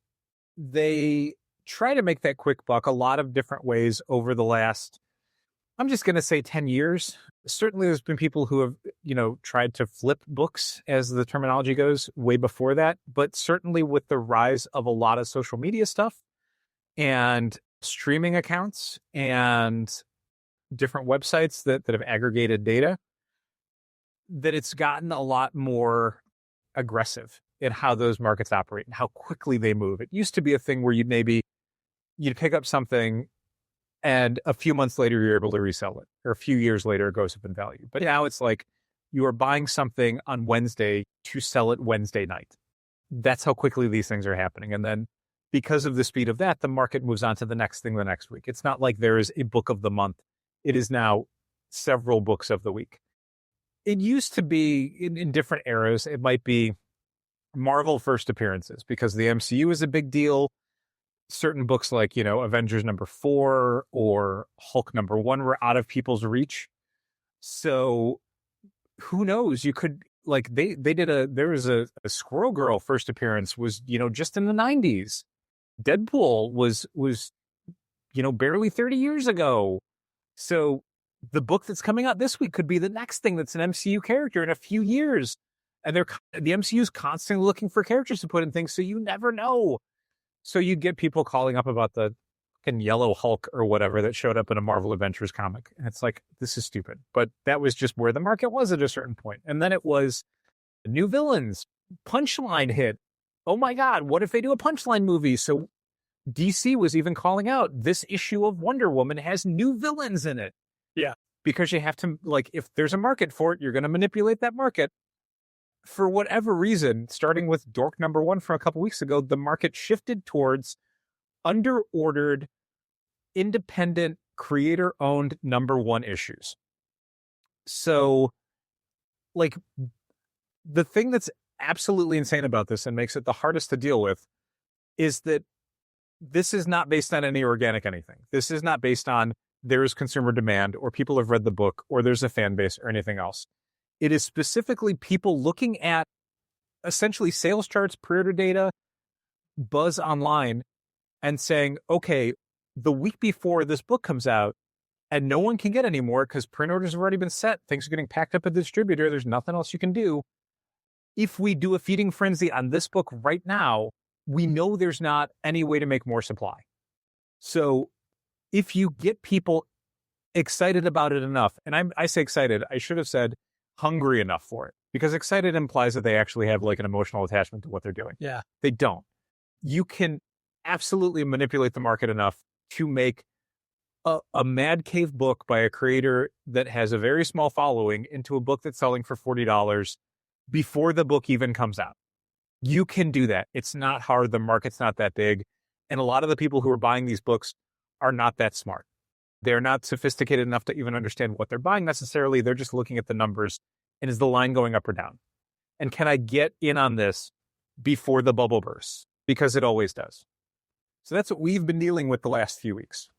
they try to make that quick buck a lot of different ways over the last, I'm just going to say 10 years. Certainly there's been people who have, tried to flip books, as the terminology goes, way before that. But certainly with the rise of a lot of social media stuff and streaming accounts and different websites that have aggregated data, that it's gotten a lot more aggressive in how those markets operate and how quickly they move. It used to be a thing where you'd pick up something and a few months later you're able to resell it, or a few years later it goes up in value. But now it's like you are buying something on Wednesday to sell it Wednesday night. That's how quickly these things are happening. And then because of the speed of that, the market moves on to the next thing the next week. It's not like there is a book of the month. It is now several books of the week. It used to be in different eras. It might be Marvel first appearances because the MCU is a big deal. Certain books like, Avengers #4 or Hulk #1 were out of people's reach. So who knows? You could, like, there was a Squirrel Girl first appearance was, just in the 90s. Deadpool was barely 30 years ago. So the book that's coming out this week could be the next thing that's an MCU character in a few years. And the MCU is constantly looking for characters to put in things, so you never know. So you'd get people calling up about the fucking yellow Hulk or whatever that showed up in a Marvel Adventures comic. And it's like, this is stupid. But that was just where the market was at a certain point. And then it was new villains, Punchline hit. Oh my God, what if they do a Punchline movie? So DC was even calling out this issue of Wonder Woman has new villains in it. Yeah. Because you have to, like, if there's a market for it, you're going to manipulate that market. For whatever reason, starting with Dork number 1 from a couple weeks ago, the market shifted towards under-ordered, independent, creator-owned number 1 issues. So, like, the thing that's absolutely insane about this and makes it the hardest to deal with is that this is not based on any organic anything. This is not based on there is consumer demand or people have read the book or there's a fan base or anything else. It is specifically people looking at essentially sales charts, pre-order data, buzz online, and saying, okay, the week before this book comes out and no one can get any more because print orders have already been set, things are getting packed up at the distributor, there's nothing else you can do. If we do a feeding frenzy on this book right now, we know there's not any way to make more supply. So if you get people excited about it enough, and I say excited, I should have said hungry enough for it, because excited implies that they actually have like an emotional attachment to what they're doing. Yeah. They don't. You can absolutely manipulate the market enough to make a Mad Cave book by a creator that has a very small following into a book that's selling for $40 before the book even comes out. You can do that. It's not hard. The market's not that big. And a lot of the people who are buying these books are not that smart. They're not sophisticated enough to even understand what they're buying necessarily. They're just looking at the numbers and is the line going up or down? And can I get in on this before the bubble bursts? Because it always does. So that's what we've been dealing with the last few weeks.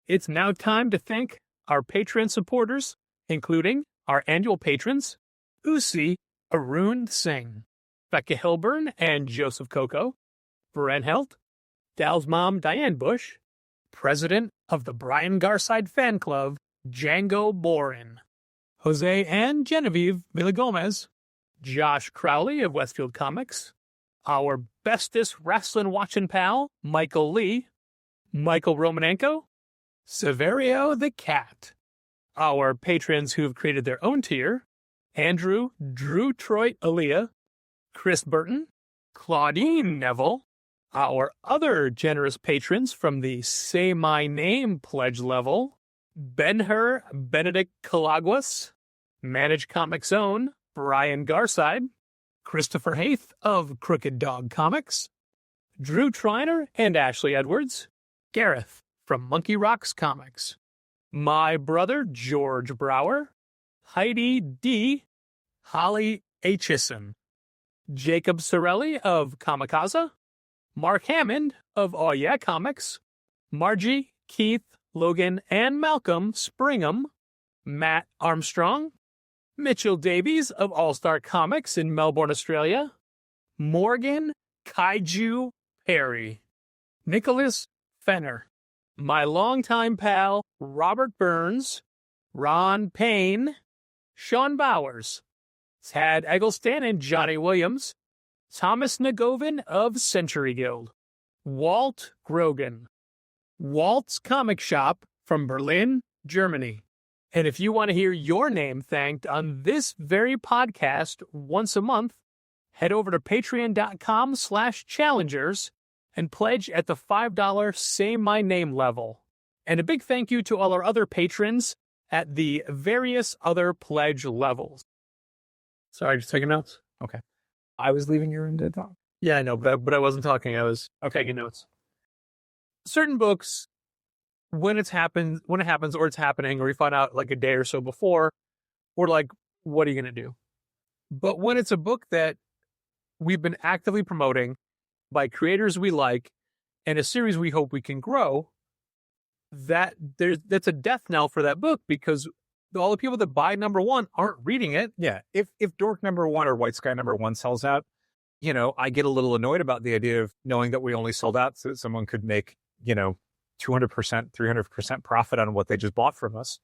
It's now time to thank our Patreon supporters, including our annual patrons, Usi Arun Singh, Becca Hilburn and Joseph Coco, Bren Helt, Dal's mom Diane Bush, President of the Brian Garside Fan Club, Django Borin, Jose and Genevieve Villagomez, Josh Crowley of Westfield Comics, our bestest wrestling watching pal, Michael Lee, Michael Romanenko, Severio the Cat, our patrons who've created their own tier, Andrew, Drew Troit Aaliyah, Chris Burton, Claudine Neville, our other generous patrons from the Say My Name pledge level, Ben-Hur Benedict Calaguas, Manage Comics Own, Brian Garside, Christopher Haith of Crooked Dog Comics, Drew Triner and Ashley Edwards, Gareth from Monkey Rocks Comics, my brother George Brower, Heidi D., Holly Aitchison, Jacob Sorelli of Kamikaze, Mark Hammond of Oh Yeah Comics, Margie, Keith, Logan, and Malcolm Springham, Matt Armstrong, Mitchell Davies of All-Star Comics in Melbourne, Australia, Morgan Kaiju Perry, Nicholas Fenner, my longtime pal Robert Burns, Ron Payne, Sean Bowers, Tad Eggleston and Johnny Williams, Thomas Nagovin of Century Guild, Walt Grogan, Walt's Comic Shop from Berlin, Germany. And if you want to hear your name thanked on this very podcast once a month, head over to patreon.com/challengers and pledge at the $5 Say My Name level. And a big thank you to all our other patrons at the various other pledge levels. Sorry, just taking notes. Okay. I was leaving your room to talk. Yeah, I know, but I wasn't talking. I was taking notes. Certain books, when it happens, or it's happening, or you find out like a day or so before, we're like, what are you going to do? But when it's a book that we've been actively promoting by creators we like and a series we hope we can grow, that's a death knell for that book, because all the people that buy number 1 aren't reading it. Yeah. If Dork number 1 or White Sky number 1 sells out, I get a little annoyed about the idea of knowing that we only sold out so that someone could make, 200%, 300% profit on what they just bought from us.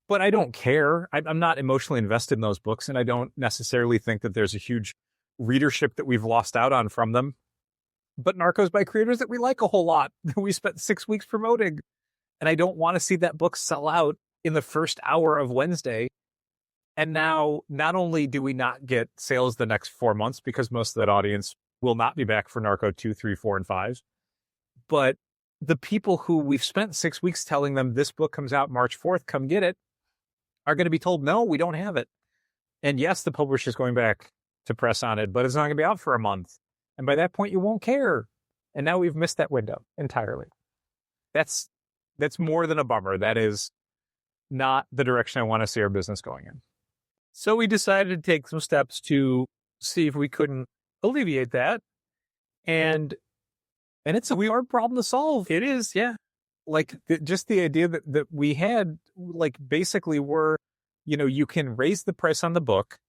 But I don't care. I'm not emotionally invested in those books, and I don't necessarily think that there's a huge readership that we've lost out on from them. but Narcos by creators that we like a whole lot, that we spent 6 weeks promoting. And I don't want to see that book sell out in the first hour of Wednesday. And now, not only do we not get sales the next 4 months because most of that audience will not be back for Narco 2, 3, 4, and 5, but the people who we've spent 6 weeks telling them this book comes out March 4th, come get it, are going to be told, no, we don't have it. And yes, the publisher's going back to press on it, but it's not going to be out for a month. And by that point, you won't care. And now we've missed that window entirely. That's more than a bummer. That is not the direction I want to see our business going in. So we decided to take some steps to see if we couldn't alleviate that. And it's a hard problem to solve. it is, yeah. Like just the idea that we had, like basically were, you can raise the price on the book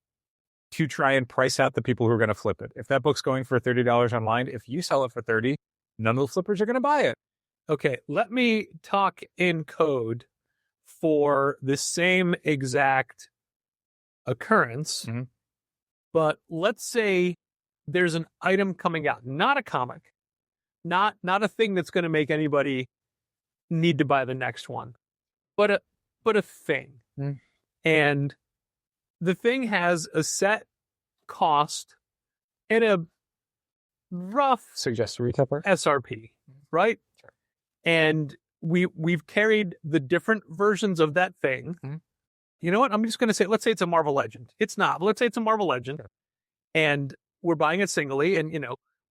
to try and price out the people who are going to flip it. If that book's going for $30 online, if you sell it for $30, none of the flippers are going to buy it. Okay, let me talk in code for the same exact occurrence. Mhm. But let's say there's an item coming out, not a comic, not a thing that's going to make anybody need to buy the next one, but a thing. Mm. And the thing has a set cost and a rough Suggest a retail price? SRP, right? Sure. And we've carried the different versions of that thing. Mhm. You know what? I'm just going to say, let's say it's a Marvel Legend. It's not, but let's say it's a Marvel Legend. Sure. And we're buying it singly, and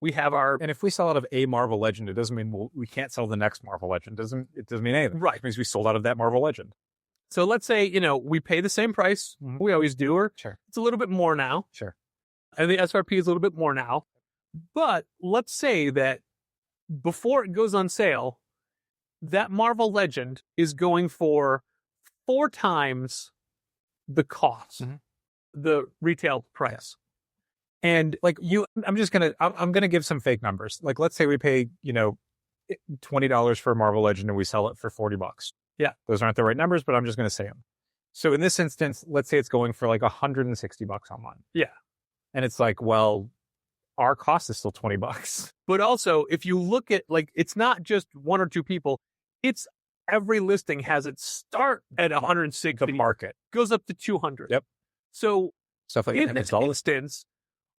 we have our And if we sell out of a Marvel Legend, it doesn't mean we can't sell the next Marvel Legend. It doesn't mean anything. Right. It means we sold out of that Marvel Legend. So let's say, we pay the same price. Mhm. We always do, or Sure. it's a little bit more now. Sure. And the SRP is a little bit more now. But let's say that before it goes on sale, that Marvel Legend is going for 4 times the cost, Mhm. the retail price. And Like I'm going to give some fake numbers. Like let's say we pay, $20 for a Marvel Legend and we sell it for $40. Yeah. Those aren't the right numbers, but I'm just going to say them. So in this instance, let's say it's going for like $160 online. Yeah. And it's like, well, our cost is still $20. But also, if you look at, it's not just 1 or 2 people, it's every listing has it start at 160. The market goes up to 200. Yep. So stuff like in that. this instance,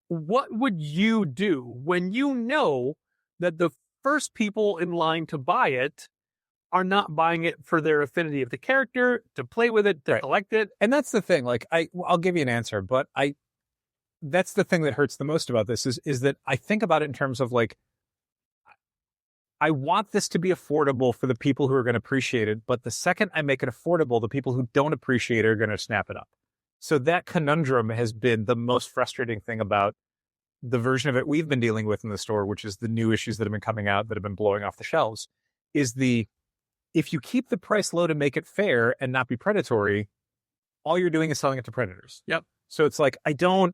what would you do when you know that the first people in line to buy it are not buying it for their affinity of the character, to play with it, to Right. collect it? And that's the thing. Like I'll give you an answer, but that's the thing that hurts the most about this is that I think about it in terms of like, I want this to be affordable for the people who are going to appreciate it. But the second I make it affordable, the people who don't appreciate it are going to snap it up. So that conundrum has been the most frustrating thing about the version of it we've been dealing with in the store, which is the new issues that have been coming out that have been blowing off the shelves, is if you keep the price low to make it fair and not be predatory, all you're doing is selling it to predators. Yep. So it's like, the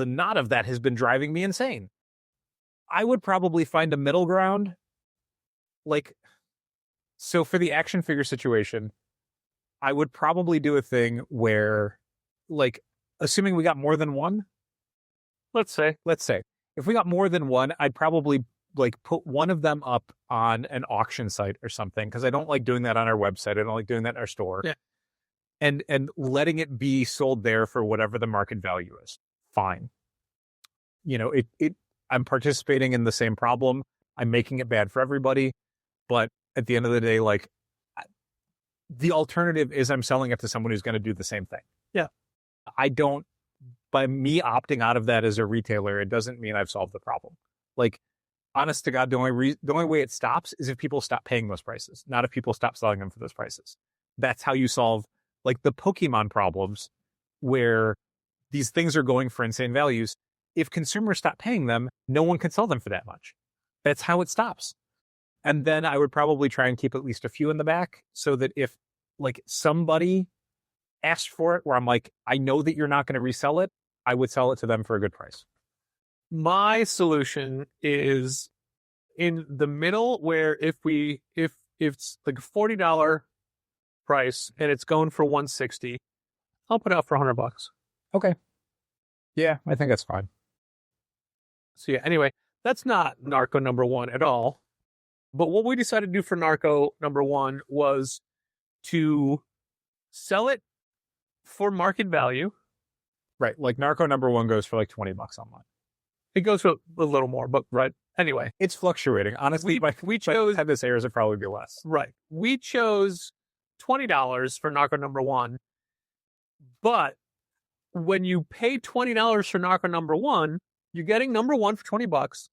knot of that has been driving me insane. I would probably find a middle ground. So for the action figure situation, I would probably do a thing where, assuming we got more than one, Let's say. if we got more than one, I'd probably put one of them up on an auction site or something, because I don't like doing that on our website. I don't like doing that in our store. Yeah. And letting it be sold there for whatever the market value is. Fine. I'm participating in the same problem. I'm making it bad for everybody. But at the end of the day, the alternative is I'm selling it to someone who's going to do the same thing. Yeah. By me opting out of that as a retailer, it doesn't mean I've solved the problem. Honest to God, the only way it stops is if people stop paying those prices, not if people stop selling them for those prices. That's how you solve the Pokemon problems, where these things are going for insane values. If consumers stop paying them, no one can sell them for that much. That's how it stops. And then I would probably try and keep at least a few in the back, so that if somebody asked for it, where I'm like, I know that you're not going to resell it, I would sell it to them for a good price. My solution is in the middle, where if it's like a $40 price and it's going for $160, I'll put it out for $100. Okay. Yeah, I think that's fine. So yeah, anyway, that's not Narco number one at all. But what we decided to do for Narco number one was to sell it for market value. Right. Like Narco number one goes for like $20 online. It goes for a little more, but right. Anyway, It's fluctuating. Honestly, we chose had this airs, it'd probably be less. right. We chose $20 for Narco number one, but when you pay $20 for Narco number one, you're getting number one for $20,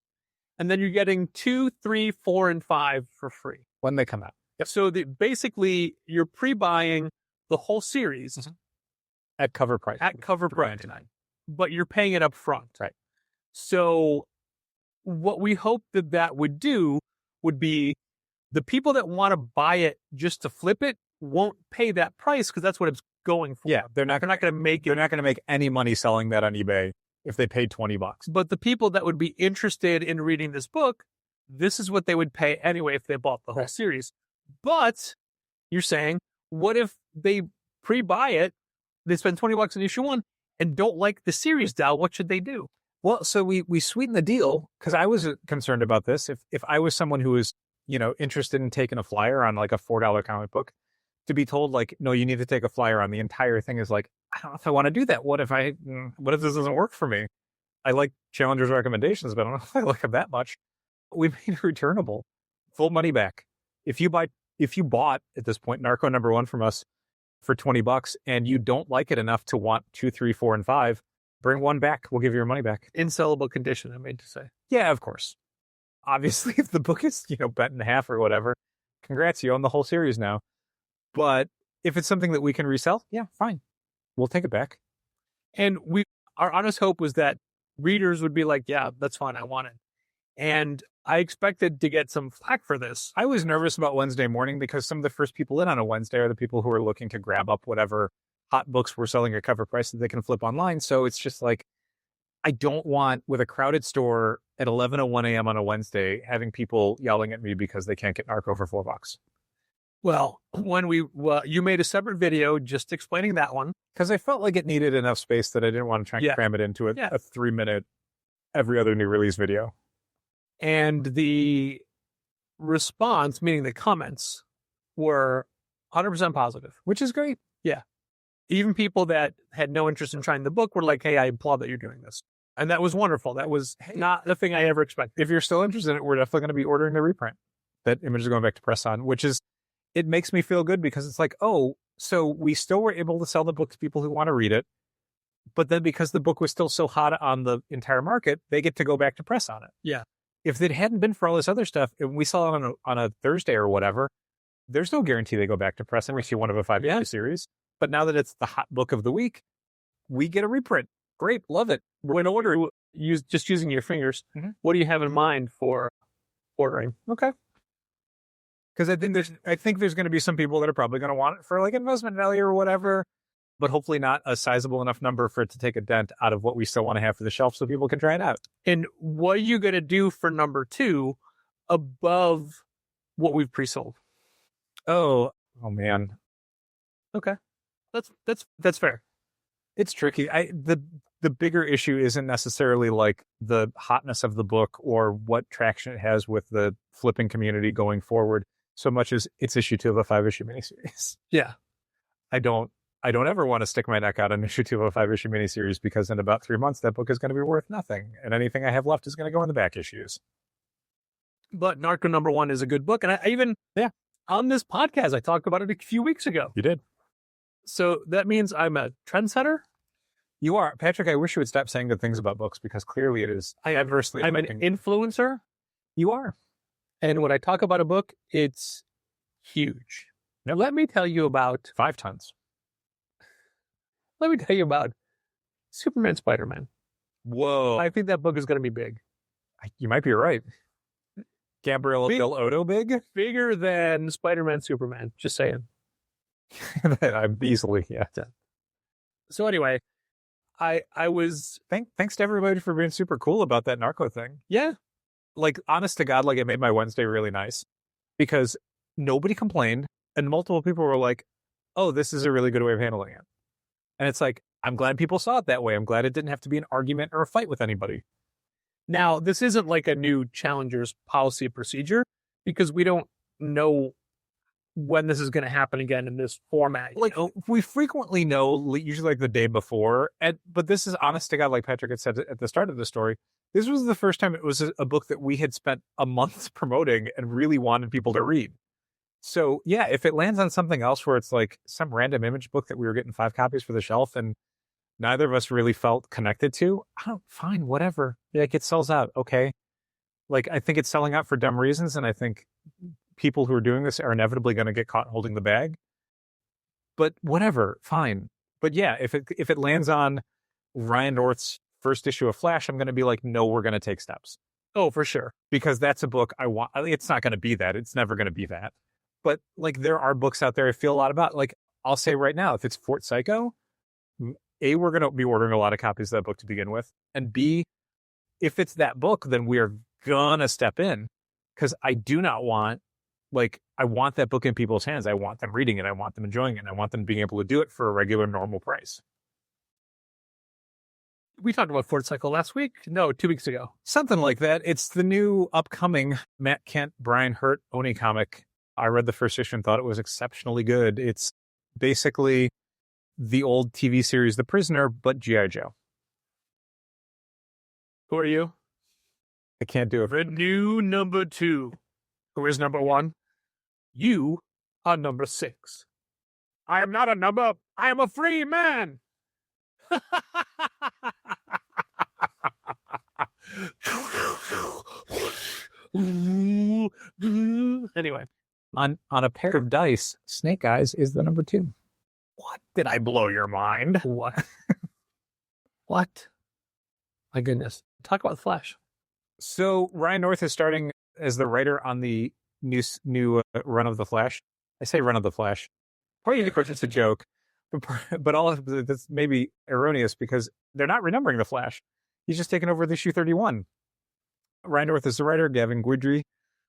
and then you're getting 2, 3, 4, and 5 for free When they come out. So basically, you're pre-buying the whole series At cover price. at cover price, but you're paying it up front. Right. So what we hope that would do would be the people that want to buy it just to flip it won't pay that price because that's what it's going for. Yeah, they're not going to make it. They're not going to make any money selling that on eBay if they paid $20. But the people that would be interested in reading this book, this is what they would pay anyway if they bought the whole series. But you're saying, what if they pre-buy it, they spend $20 on issue one, and don't like the series now? What should they do? Well, so we sweetened the deal because I was concerned about this. If I was someone who was, interested in taking a flyer on like a $4 comic book, to be told like, no, you need to take a flyer on the entire thing is like, I don't know if I want to do that. What if this doesn't work for me? I like Challenger's recommendations, but I don't know if I like them that much. We made it returnable, full money back. If you bought at this point Narco number one from us for $20 and you don't like it enough to want 2, 3, 4, and 5, bring one back. We'll give you your money back. In sellable condition, I made to say. Yeah, of course. Obviously, if the book is, bent in half or whatever, congrats, you own the whole series now. But if it's something that we can resell, yeah, fine. We'll take it back. And our honest hope was that readers would be like, yeah, that's fine. I want it. And I expected to get some flack for this. I was nervous about Wednesday morning because some of the first people in on a Wednesday are the people who are looking to grab up whatever hot books we're selling at cover price that they can flip online. So it's just like, I don't want, with a crowded store at 11:01 a.m. on a Wednesday, having people yelling at me because they can't get Narco for $4. Well, when you made a separate video just explaining that one. Because I felt like it needed enough space that I didn't want to try and cram it into a 3-minute every other new release video. And the response, meaning the comments, were 100% positive. Which is great. Yeah. Even people that had no interest in trying the book were like, hey, I applaud that you're doing this. And that was wonderful. That was not the thing I ever expected. If you're still interested in it, we're definitely going to be ordering the reprint that Image is going back to press on, which is, it makes me feel good because it's like, oh, so we still were able to sell the book to people who want to read it. But then because the book was still so hot on the entire market, they get to go back to press on it. Yeah. If it hadn't been for all this other stuff, and we saw it on a Thursday or whatever, there's no guarantee they go back to press and receive one of a 5 series. But now that it's the hot book of the week, we get a reprint. Great. Love it. When ordering, just using your fingers, what do you have in mind for ordering? Okay. Because I think there's going to be some people that are probably going to want it for like investment value or whatever, but hopefully not a sizable enough number for it to take a dent out of what we still want to have for the shelf so people can try it out. And what are you going to do for number 2 above what we've pre-sold? Oh man. Okay. That's fair. It's tricky. The bigger issue isn't necessarily like the hotness of the book or what traction it has with the flipping community going forward, so much as it's issue 2 of a 5-issue miniseries. Yeah. I don't ever want to stick my neck out on issue 2 of a 5-issue miniseries because in about 3 months that book is going to be worth nothing, and anything I have left is going to go in the back issues. But Narco number 1 is a good book, and I even on this podcast I talked about it a few weeks ago. You did. So that means I'm a trendsetter? You are. Patrick, I wish you would stop saying good things about books because clearly it is adversely affecting. I'm an influencer. You are. And when I talk about a book, it's huge. Now, let me tell you about 5 tons. Let me tell you about Superman Spider-Man. Whoa. I think that book is going to be big. You might be right. Gabriel Del Otto big? Bigger than Spider-Man Superman. Just saying. I'm easily, yeah. So anyway, I was... Thanks to everybody for being super cool about that Narco thing. Yeah. Like, honest to God, like, it made my Wednesday really nice. Because nobody complained, and multiple people were like, oh, this is a really good way of handling it. And it's like, I'm glad people saw it that way. I'm glad it didn't have to be an argument or a fight with anybody. Now, this isn't like a new Challenger's policy procedure because we don't know when this is going to happen again in this format. Like, we frequently know, usually like the day before, but this is honest to God, like Patrick had said at the start of the story, this was the first time it was a book that we had spent a month promoting and really wanted people to read. So yeah, if it lands on something else where it's like some random image book that we were getting 5 copies for the shelf and neither of us really felt connected to, fine, whatever. Like, it sells out. Okay. Like, I think it's selling out for dumb reasons. And I think people who are doing this are inevitably going to get caught holding the bag, but whatever, fine. But yeah, if it lands on Ryan North's first issue of Flash, I'm going to be like, no, we're going to take steps. Oh, for sure. Because that's a book I want. It's not going to be that. It's never going to be that. But like, there are books out there I feel a lot about. Like, I'll say right now, if it's Fort Psycho, A, we're going to be ordering a lot of copies of that book to begin with. And B, if it's that book, then we are going to step in, because I do not want, like, I want that book in people's hands. I want them reading it. I want them enjoying it. And I want them being able to do it for a regular, normal price. We talked about Fort Cycle last week. No, 2 weeks ago. Something like that. It's the new upcoming Matt Kent, Brian Hurt Oni comic. I read the first issue and thought it was exceptionally good. It's basically the old TV series The Prisoner, but G.I. Joe. Who are you? I can't do it. The new number 2. Who is number 1? You are number 6. I am not a number. I am a free man. Anyway, on a pair of dice, Snake Eyes is the number 2. What? Did I blow your mind? What? What? My goodness. Talk about the Flash. So Ryan North is starting as the writer on the new run of the Flash. I say run of the Flash. Part of course, it's a joke, but all of this may be erroneous because they're not renumbering the Flash. He's just taken over the issue 31. Ryan North is the writer. Gavin Guidry,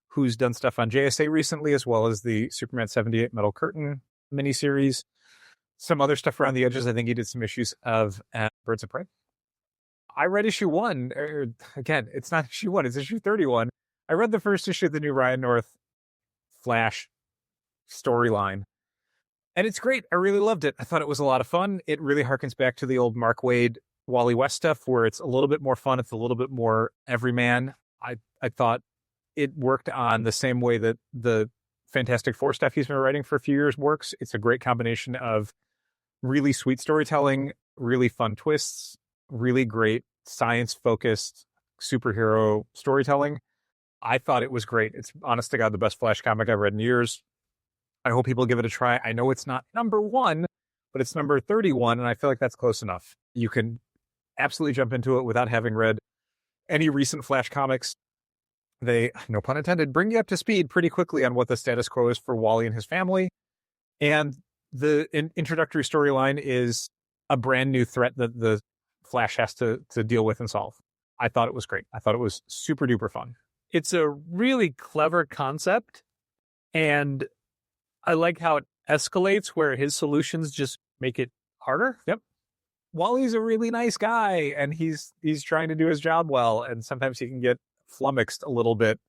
who's done stuff on JSA recently, as well as the Superman 78 Metal Curtain miniseries. Some other stuff around the edges. I think he did some issues of Birds of Prey. I read issue 1. Again, it's not issue 1, it's issue 31. I read the first issue of the new Ryan North Flash storyline. And it's great. I really loved it. I thought it was a lot of fun. It really harkens back to the old Mark Waid, Wally West stuff, where it's a little bit more fun. It's a little bit more everyman. I thought it worked on the same way that the Fantastic Four stuff he's been writing for a few years works. It's a great combination of really sweet storytelling, really fun twists, really great science-focused superhero storytelling. I thought it was great. It's, honest to God, the best Flash comic I've read in years. I hope people give it a try. I know it's not number 1, but it's number 31, and I feel like that's close enough. You can absolutely jump into it without having read any recent Flash comics. They, no pun intended, bring you up to speed pretty quickly on what the status quo is for Wally and his family. And the introductory storyline is a brand new threat that the Flash has to deal with and solve. I thought it was great. I thought it was super duper fun. It's a really clever concept, and I like how it escalates where his solutions just make it harder. Yep. Wally's a really nice guy, and he's trying to do his job well, and sometimes he can get flummoxed a little bit,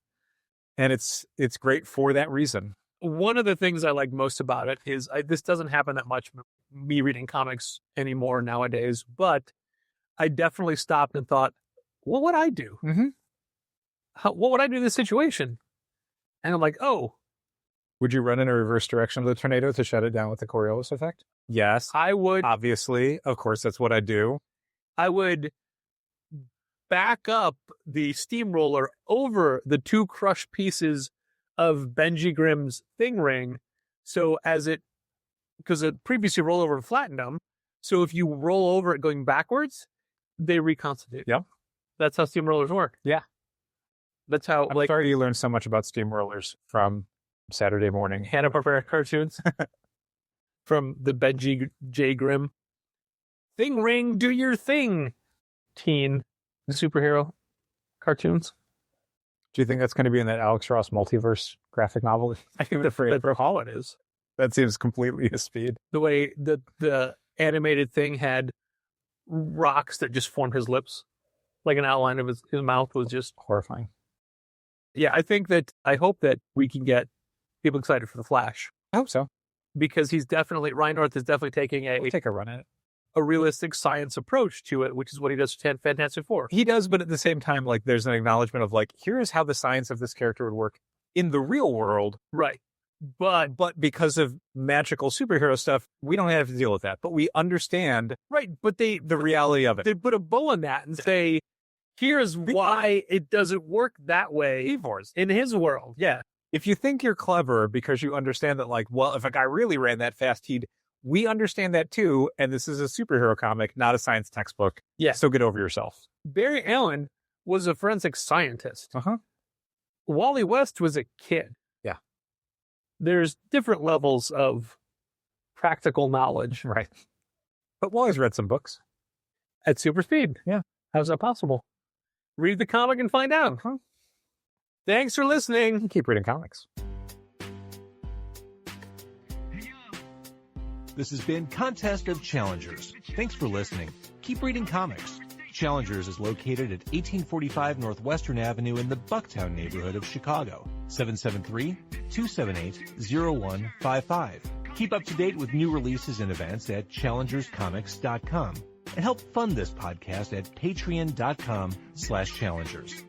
and it's great for that reason. One of the things I like most about it is this doesn't happen that much, me reading comics anymore nowadays, but I definitely stopped and thought, what would I do? Mm-hmm. What would I do in this situation? And I'm like, oh. Would you run in a reverse direction of the tornado to shut it down with the Coriolis effect? Yes. I would. Obviously. Of course, that's what I do. I would back up the steamroller over the 2 crushed pieces of Benji Grimm's Thing Ring. So because it previously rolled over and flattened them. So if you roll over it going backwards, they reconstitute. Yeah. That's how steamrollers work. Yeah. That's how, I'm sorry you learned so much about steamrollers from Saturday morning Hanna-Barbera cartoons from the Benji J. Grimm. Thing Ring, do your thing, teen superhero cartoons. Do you think that's going to be in that Alex Ross multiverse graphic novel? I think that's all it is. That seems completely a speed. The way the animated thing had rocks that just formed his lips. Like an outline of his mouth was just Horrifying. Yeah, I hope that we can get people excited for the Flash I hope so. because Ryan North is definitely taking We'll take a run at it. a realistic science approach to it, which is what he does for Fantastic Four. He does, but at the same time, like, there's an acknowledgement of, like, here is how the science of this character would work in the real world. Right. But because of magical superhero stuff, we don't have to deal with that. But we understand but the reality of it. they put a bow on that and say, here's why it doesn't work that way in his world. Yeah. If you think you're clever because you understand that, like, well, if a guy really ran that fast, we understand that too. And this is a superhero comic, not a science textbook. Yeah. So get over yourself. Barry Allen was a forensic scientist. Uh-huh. Wally West was a kid. Yeah. There's different levels of practical knowledge. Right. But Wally's read some books. At super speed. Yeah. How's that possible? Read the comic and find out. Uh-huh. Thanks for listening. Keep reading comics. This has been Contest of Challengers. Thanks for listening. Keep reading comics. Challengers is located at 1845 Northwestern Avenue in the Bucktown neighborhood of Chicago. 773-278-0155. Keep up to date with new releases and events at challengerscomics.com. And help fund this podcast at patreon.com/challengers.